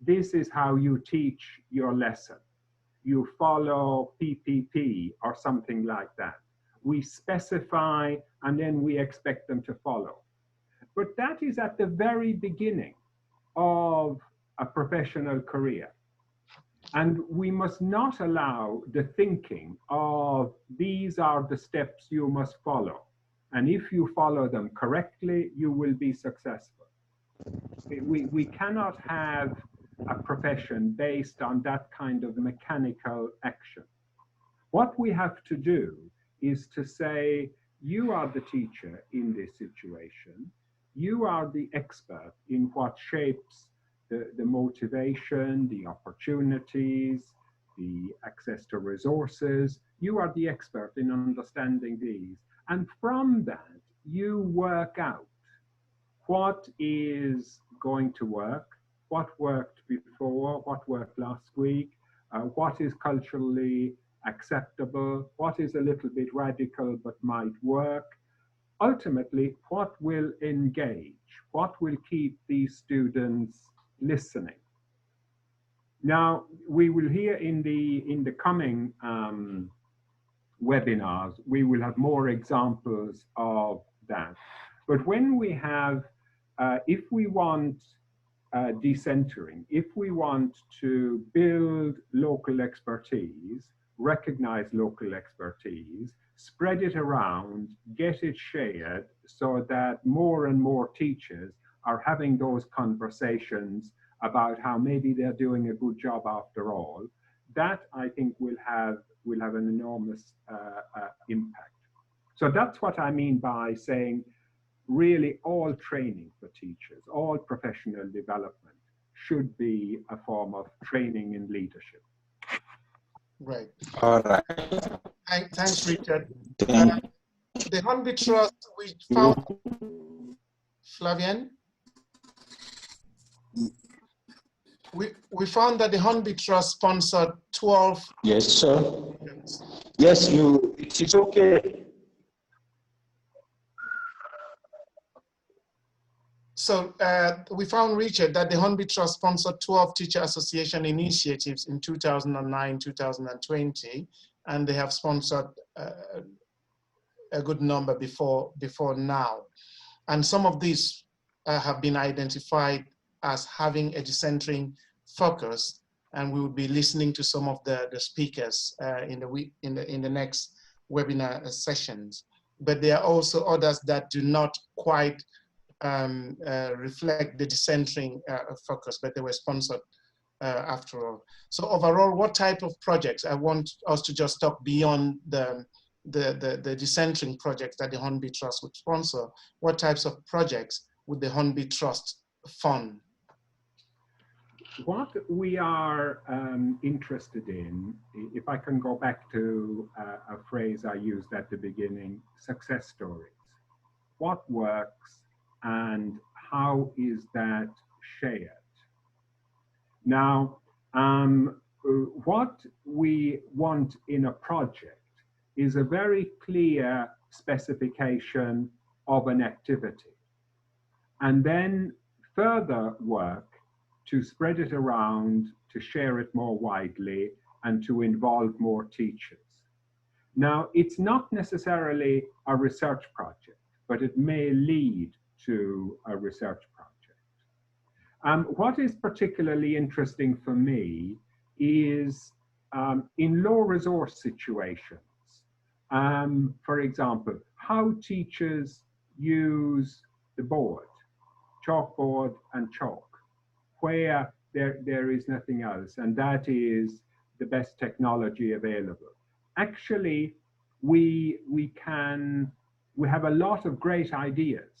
Speaker 2: This is how you teach your lesson. You follow PPP or something like that. We specify and then we expect them to follow. But that is at the very beginning of a professional career. And we must not allow the thinking of these are the steps you must follow. And if you follow them correctly, you will be successful. We cannot have a profession based on that kind of mechanical action. What we have to do is to say, you are the teacher in this situation. You are the expert in what shapes the motivation, the opportunities, the access to resources. You are the expert in understanding these. And from that, you work out what is going to work, what worked before, what worked last week, what is culturally acceptable, what is a little bit radical but might work. Ultimately, what will engage, what will keep these students listening. Now, we will hear in the coming webinars, we will have more examples of that. But when we have, if we want decentering, if we want to build local expertise, recognize local expertise, spread it around, get it shared so that more and more teachers are having those conversations about how maybe they're doing a good job after all, that I think will have an enormous impact. So that's what I mean by saying really all training for teachers, all professional development should be a form of training in leadership.
Speaker 3: Right.
Speaker 1: All right.
Speaker 3: Thanks, Richard. The Hornby Trust, we found, Flavienne? We found that the Hornby Trust sponsored 12.
Speaker 1: Yes, sir. Yes, it is okay.
Speaker 3: So we found, Richard, that the Hornby Trust sponsored 12 teacher association initiatives in 2009, 2020, and they have sponsored a good number before now. And some of these have been identified as having a decentering focus, and we will be listening to some of the speakers in the next webinar sessions. but there are also others that do not quite reflect the decentering focus, but they were sponsored after all. So overall, what type of projects? I want us to just talk beyond the decentering projects that the Hornby Trust would sponsor. What types of projects would the Hornby Trust fund?
Speaker 2: What we are interested in, if I can go back to a phrase I used at the beginning, success stories. What works and how is that shared? Now, what we want in a project is a very clear specification of an activity, and then further work to spread it around, to share it more widely, and to involve more teachers. Now, it's not necessarily a research project, but it may lead to a research project. What is particularly interesting for me is in low resource situations, for example, how teachers use the board, chalkboard and chalk, where there is nothing else, and that is the best technology available. Actually, we have a lot of great ideas,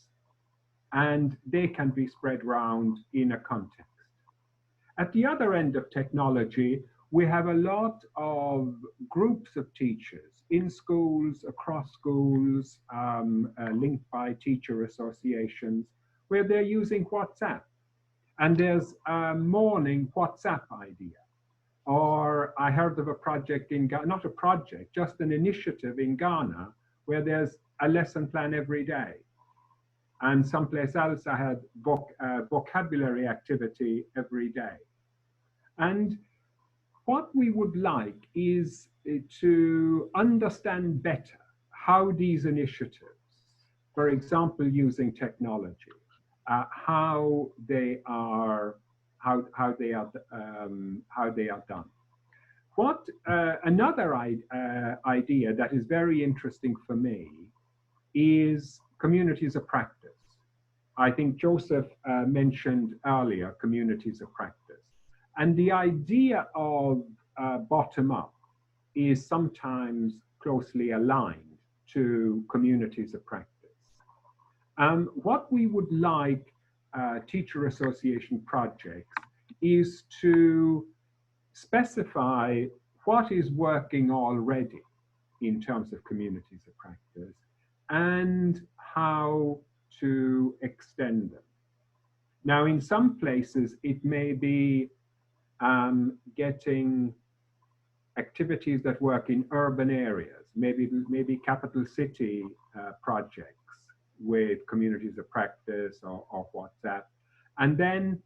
Speaker 2: and they can be spread around in a context. At the other end of technology, we have a lot of groups of teachers in schools, across schools, linked by teacher associations, where they're using WhatsApp. And there's a morning WhatsApp idea. Or I heard of a project in Ghana, not a project, just an initiative in Ghana, where there's a lesson plan every day. And someplace else I had vocabulary activity every day. And what we would like is to understand better how these initiatives, for example, using technology, how they are done. What another idea that is very interesting for me is communities of practice. I think Joseph mentioned earlier communities of practice. And the idea of bottom up is sometimes closely aligned to communities of practice. What we would like teacher association projects is to specify what is working already in terms of communities of practice and how to extend them. Now, in some places, it may be getting activities that work in urban areas, maybe capital city projects with communities of practice or WhatsApp, and then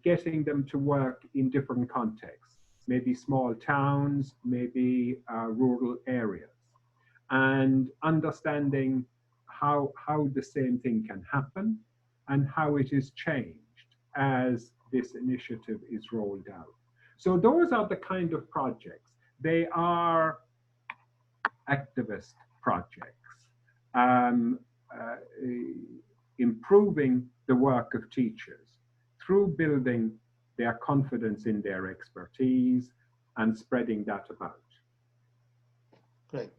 Speaker 2: getting them to work in different contexts, maybe small towns, maybe rural areas, and understanding how the same thing can happen and how it is changed as this initiative is rolled out. So those are the kind of projects. They are activist projects, improving the work of teachers through building their confidence in their expertise and spreading that about.
Speaker 3: Great.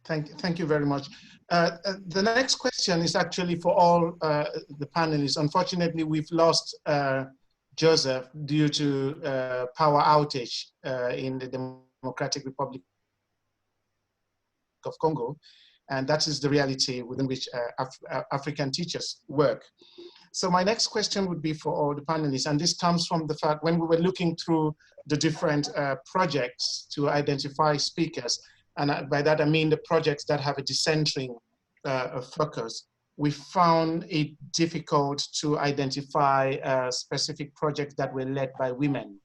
Speaker 3: Thank you very much. The next question is actually for all the panelists. Unfortunately, we've lost Joseph due to power outage in the Democratic Republic of Congo. And that is the reality within which African teachers work. So my next question would be for all the panelists, and this comes from the fact when we were looking through the different projects to identify speakers, and by that I mean the projects that have a decentering focus, we found it difficult to identify specific projects that were led by women,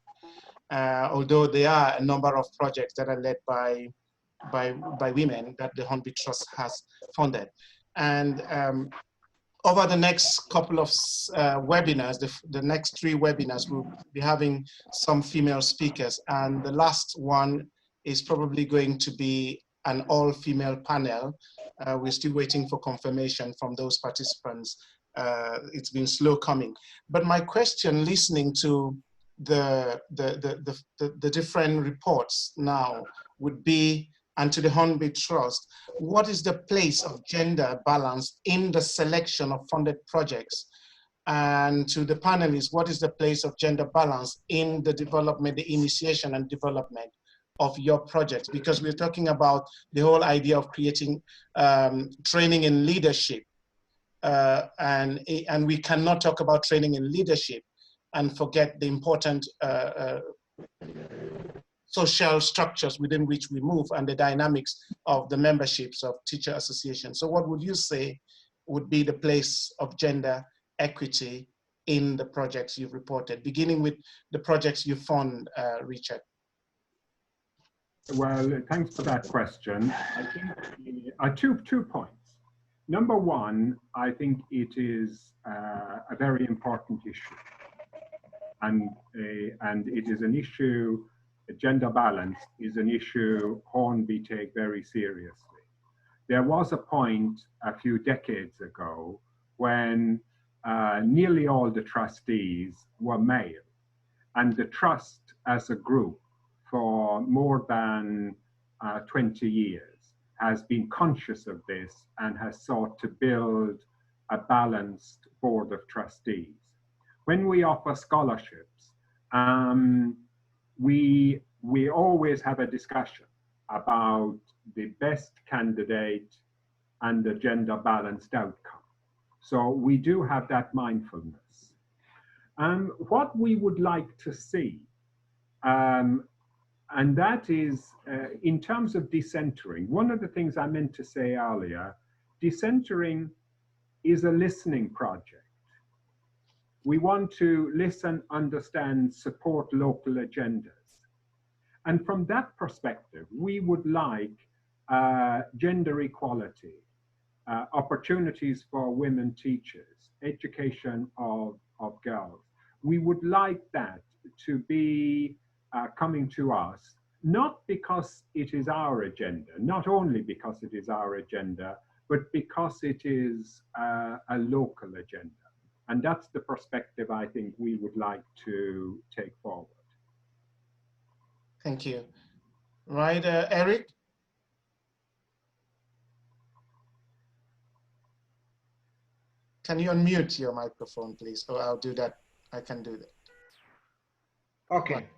Speaker 3: although there are a number of projects that are led by women that the Hornby Trust has funded. And over the next couple of webinars, the next 3 webinars, we'll be having some female speakers. And the last one is probably going to be an all-female panel We're still waiting for confirmation from those participants. It's been slow coming. But my question, listening to the different reports now, would be, and to the Hornby Trust, what is the place of gender balance in the selection of funded projects? And to the panelists, what is the place of gender balance in the development, the initiation and development of your projects? Because we're talking about the whole idea of creating training in leadership. And we cannot talk about training in leadership and forget the important social structures within which we move and the dynamics of the memberships of teacher associations. So what would you say would be the place of gender equity in the projects you've reported, beginning with the projects you fund, Richard?
Speaker 2: Well, thanks for that question. I think two points. Number one, I think it is a very important issue, and it is an issue. Gender balance is an issue Hornby take very seriously. There was a point a few decades ago when nearly all the trustees were male, and the trust as a group for more than 20 years has been conscious of this and has sought to build a balanced board of trustees. When we offer scholarships, we always have a discussion about the best candidate and the gender balanced outcome. So we do have that mindfulness. What we would like to see, and that is in terms of decentering, one of the things I meant to say earlier, decentering is a listening project. We want to listen, understand, support local agendas. And from that perspective, we would like gender equality, opportunities for women teachers, education of girls. We would like that to be coming to us, not because it is our agenda, not only because it is our agenda, but because it is a local agenda. And that's the perspective I think we would like to take forward.
Speaker 3: Thank you. Right, Eric? Can you unmute your microphone, please? Or I'll do that. I can do that.
Speaker 5: Okay.
Speaker 3: Right.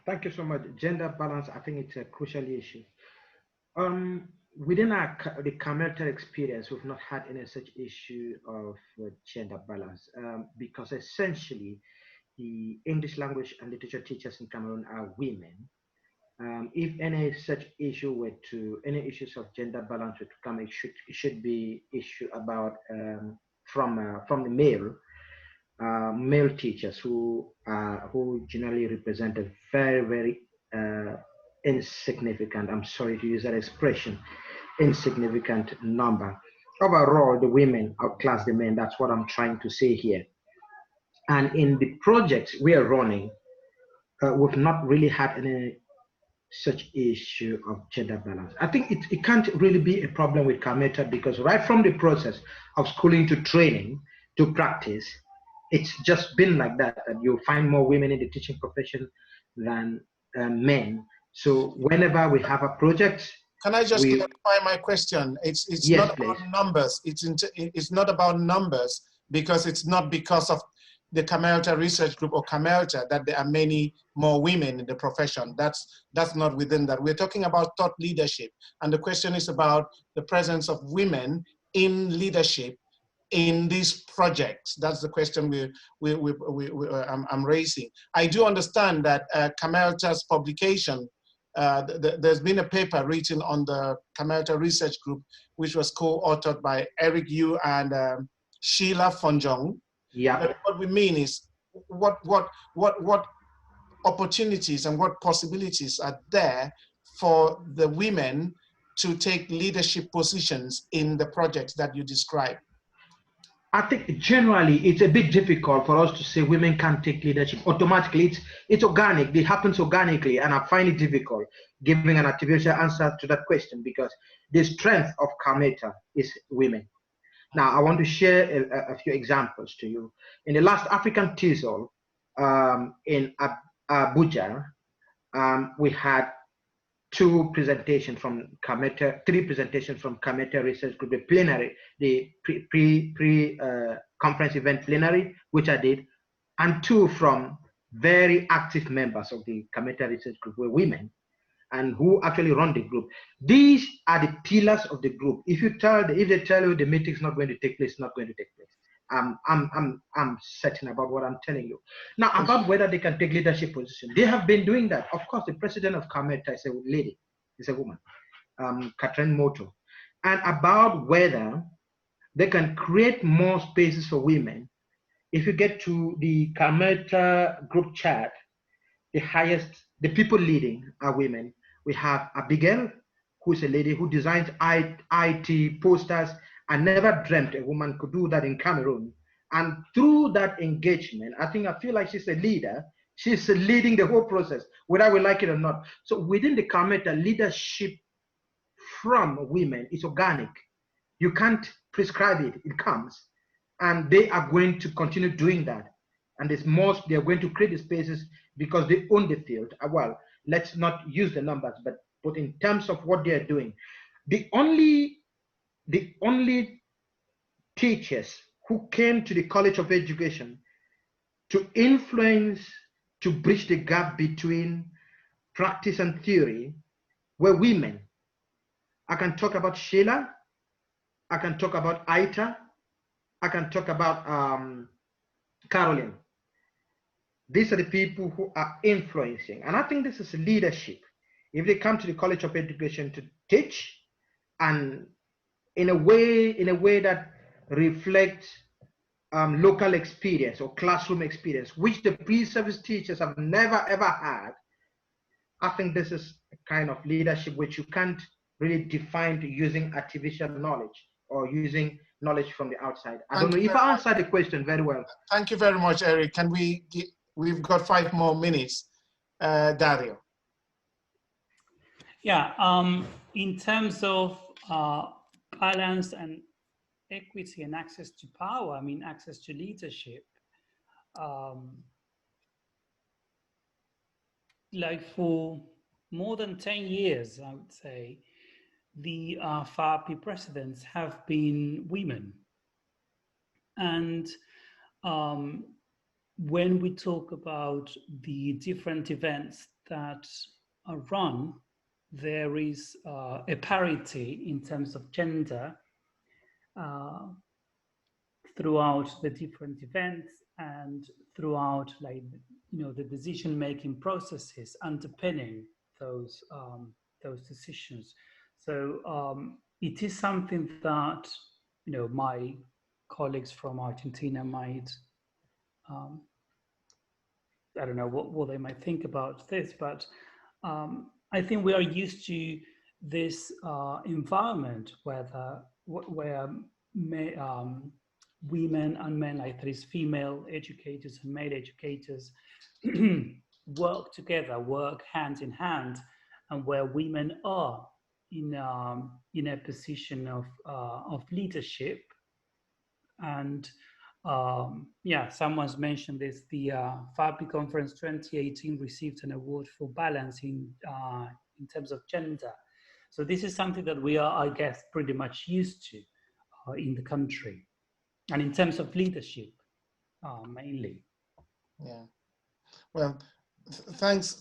Speaker 5: Thank you so much. Gender balance, I think it's a crucial issue. Within the Camelta experience, we've not had any such issue of gender balance because essentially the English language and literature teachers in Cameroon are women. If any such issue were to, any issues of gender balance were to come, it should be issue about from the male teachers who generally represent a very, very insignificant, I'm sorry to use that expression, insignificant number. Overall, the women outclass the men. That's what I'm trying to say here. And in the projects we are running, we've not really had any such issue of gender balance. I think it can't really be a problem with Camelta because right from the process of schooling to training to practice, it's just been like that, that you'll find more women in the teaching profession than men. So whenever we have a project,
Speaker 3: can I just clarify my question? It's yes, not about numbers. It's not about numbers because it's not because of the Camelta Research Group or Camelta that there are many more women in the profession. That's not within that. We're talking about thought leadership. And the question is about the presence of women in leadership in these projects. That's the question I'm raising. I do understand that Camelta's publication, there's been a paper written on the Camelta Research Group, which was co-authored by Eric Yu and Sheila Fonjong. Yeah. But what we mean is, what opportunities and what possibilities are there for the women to take leadership positions in the projects that you described?
Speaker 5: I think generally it's a bit difficult for us to say women can't take leadership automatically. It's organic. It happens organically, and I find it difficult giving an artificial answer to that question because the strength of Kameta is women. Now, I want to share a few examples to you. In the last AfricaTESOL in Abuja, we had three presentations from Kameta Research Group, the plenary, the conference event plenary, which I did, and two from very active members of the Kameta Research Group were women, and who actually run the group. These are the pillars of the group. If they tell you the meeting is not going to take place, it's not going to take place. I'm certain about what I'm telling you. Now, about whether they can take leadership position, they have been doing that. Of course, the president of Kameta is a lady, is a woman, Catherine Moto. And about whether they can create more spaces for women. If you get to the Kameta group chat, the people leading are women. We have Abigail, who's a lady who designs IT posters. I never dreamt a woman could do that in Cameroon. And through that engagement, I feel like she's a leader. She's leading the whole process, whether we like it or not. So within the Kameta, leadership from women is organic. You can't prescribe it, it comes. And they are going to continue doing that. And they are going to create the spaces because they own the field. Well, let's not use the numbers, but in terms of what they are doing, the only teachers who came to the College of Education to influence, to bridge the gap between practice and theory were women. I can talk about Sheila, I can talk about Aita, I can talk about Caroline. These are the people who are influencing. And I think this is leadership. If they come to the College of Education to teach, and in a way that reflects local experience or classroom experience, which the pre-service teachers have never ever had, I think this is a kind of leadership which you can't really define using artificial knowledge or using knowledge from the outside. I don't know if I answered the question very well.
Speaker 3: Thank you very much, Eric. Can we've got 5 more minutes. Dario.
Speaker 6: Yeah, in terms of balance and equity and access to power, I mean, access to leadership, like for more than 10 years, I would say, the FAPI presidents have been women. And when we talk about the different events that are run, there is a parity in terms of gender throughout the different events and throughout, like, the decision-making processes underpinning those decisions. So it is something that my colleagues from Argentina might, I don't know what they might think about this, but I think we are used to this environment where women and men, like there is female educators and male educators, work together, work hand in hand, and where women are in a position of leadership. And yeah, someone's mentioned this. The FAPI conference 2018 received an award for balance in terms of gender. So this is something that we are, I guess, pretty much used to in the country, and in terms of leadership, mainly.
Speaker 3: Yeah. Well, thanks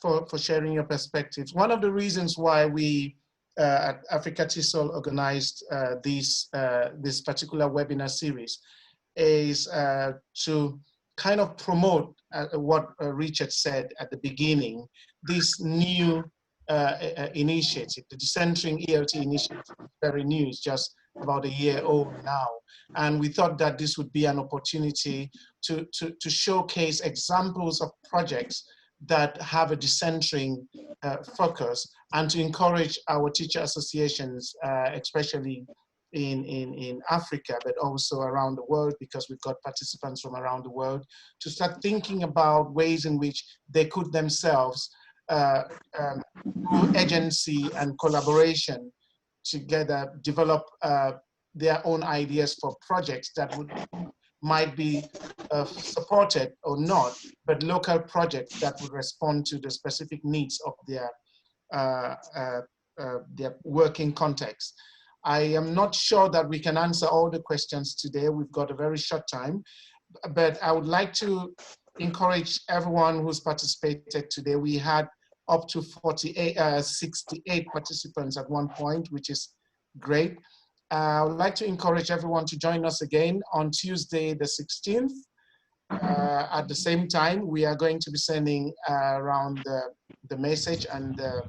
Speaker 3: for sharing your perspectives. One of the reasons why we at AfricaTESOL organized this particular webinar series is to kind of promote what Richard said at the beginning, this new initiative, the Decentering ELT initiative, very new, it's just about a year old now. And we thought that this would be an opportunity to showcase examples of projects that have a decentering focus, and to encourage our teacher associations, especially in Africa, but also around the world, because we've got participants from around the world, to start thinking about ways in which they could themselves, through agency and collaboration, together develop their own ideas for projects that might be supported or not, but local projects that would respond to the specific needs of their working context. I am not sure that we can answer all the questions today. We've got a very short time, but I would like to encourage everyone who's participated today. We had up to 68 participants at one point, which is great. I would like to encourage everyone to join us again on Tuesday, the 16th. At the same time, we are going to be sending around the message and the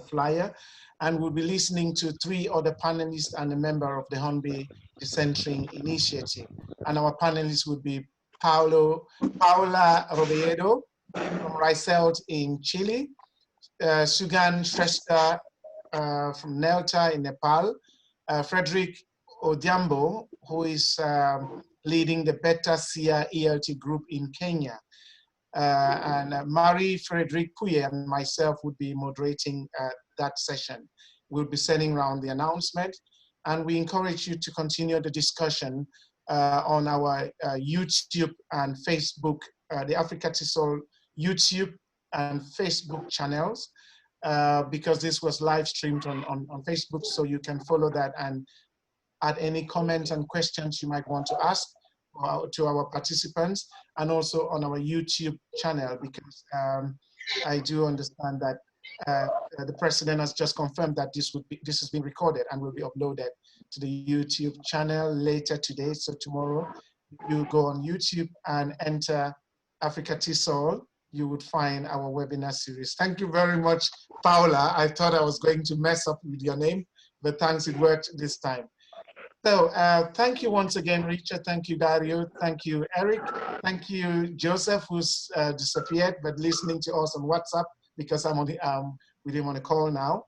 Speaker 3: flyer, and we'll be listening to 3 other panelists and a member of the Hornby Decentering Initiative. And our panelists would be Paula Robledo from Ryselt in Chile, Sugan Shrestha from Nelta in Nepal, Frederick Odhiambo, who is leading the Beta Sia ELT group in Kenya. And Marie-Frédérique Pouye and myself would be moderating that session. We'll be sending around the announcement, and we encourage you to continue the discussion on our YouTube and Facebook, the AfricaTESOL YouTube and Facebook channels, because this was live streamed on Facebook, so you can follow that and add any comments and questions you might want to ask to our participants, and also on our YouTube channel, because I do understand that the president has just confirmed that this has been recorded and will be uploaded to the YouTube channel later today. So tomorrow, if you go on YouTube and enter AfricaTESOL, you would find our webinar series. Thank you very much, Paula. I thought I was going to mess up with your name, but thanks, it worked this time. So thank you once again, Richard. Thank you, Dario. Thank you, Eric. Thank you, Joseph, who's disappeared, but listening to us on WhatsApp, because I'm on with him on a call now.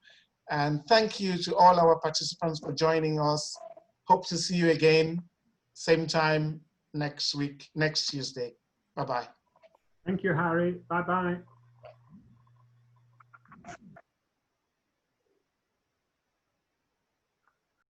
Speaker 3: And thank you to all our participants for joining us. Hope to see you again, same time next week, next Tuesday. Bye-bye.
Speaker 2: Thank you, Harry. Bye-bye.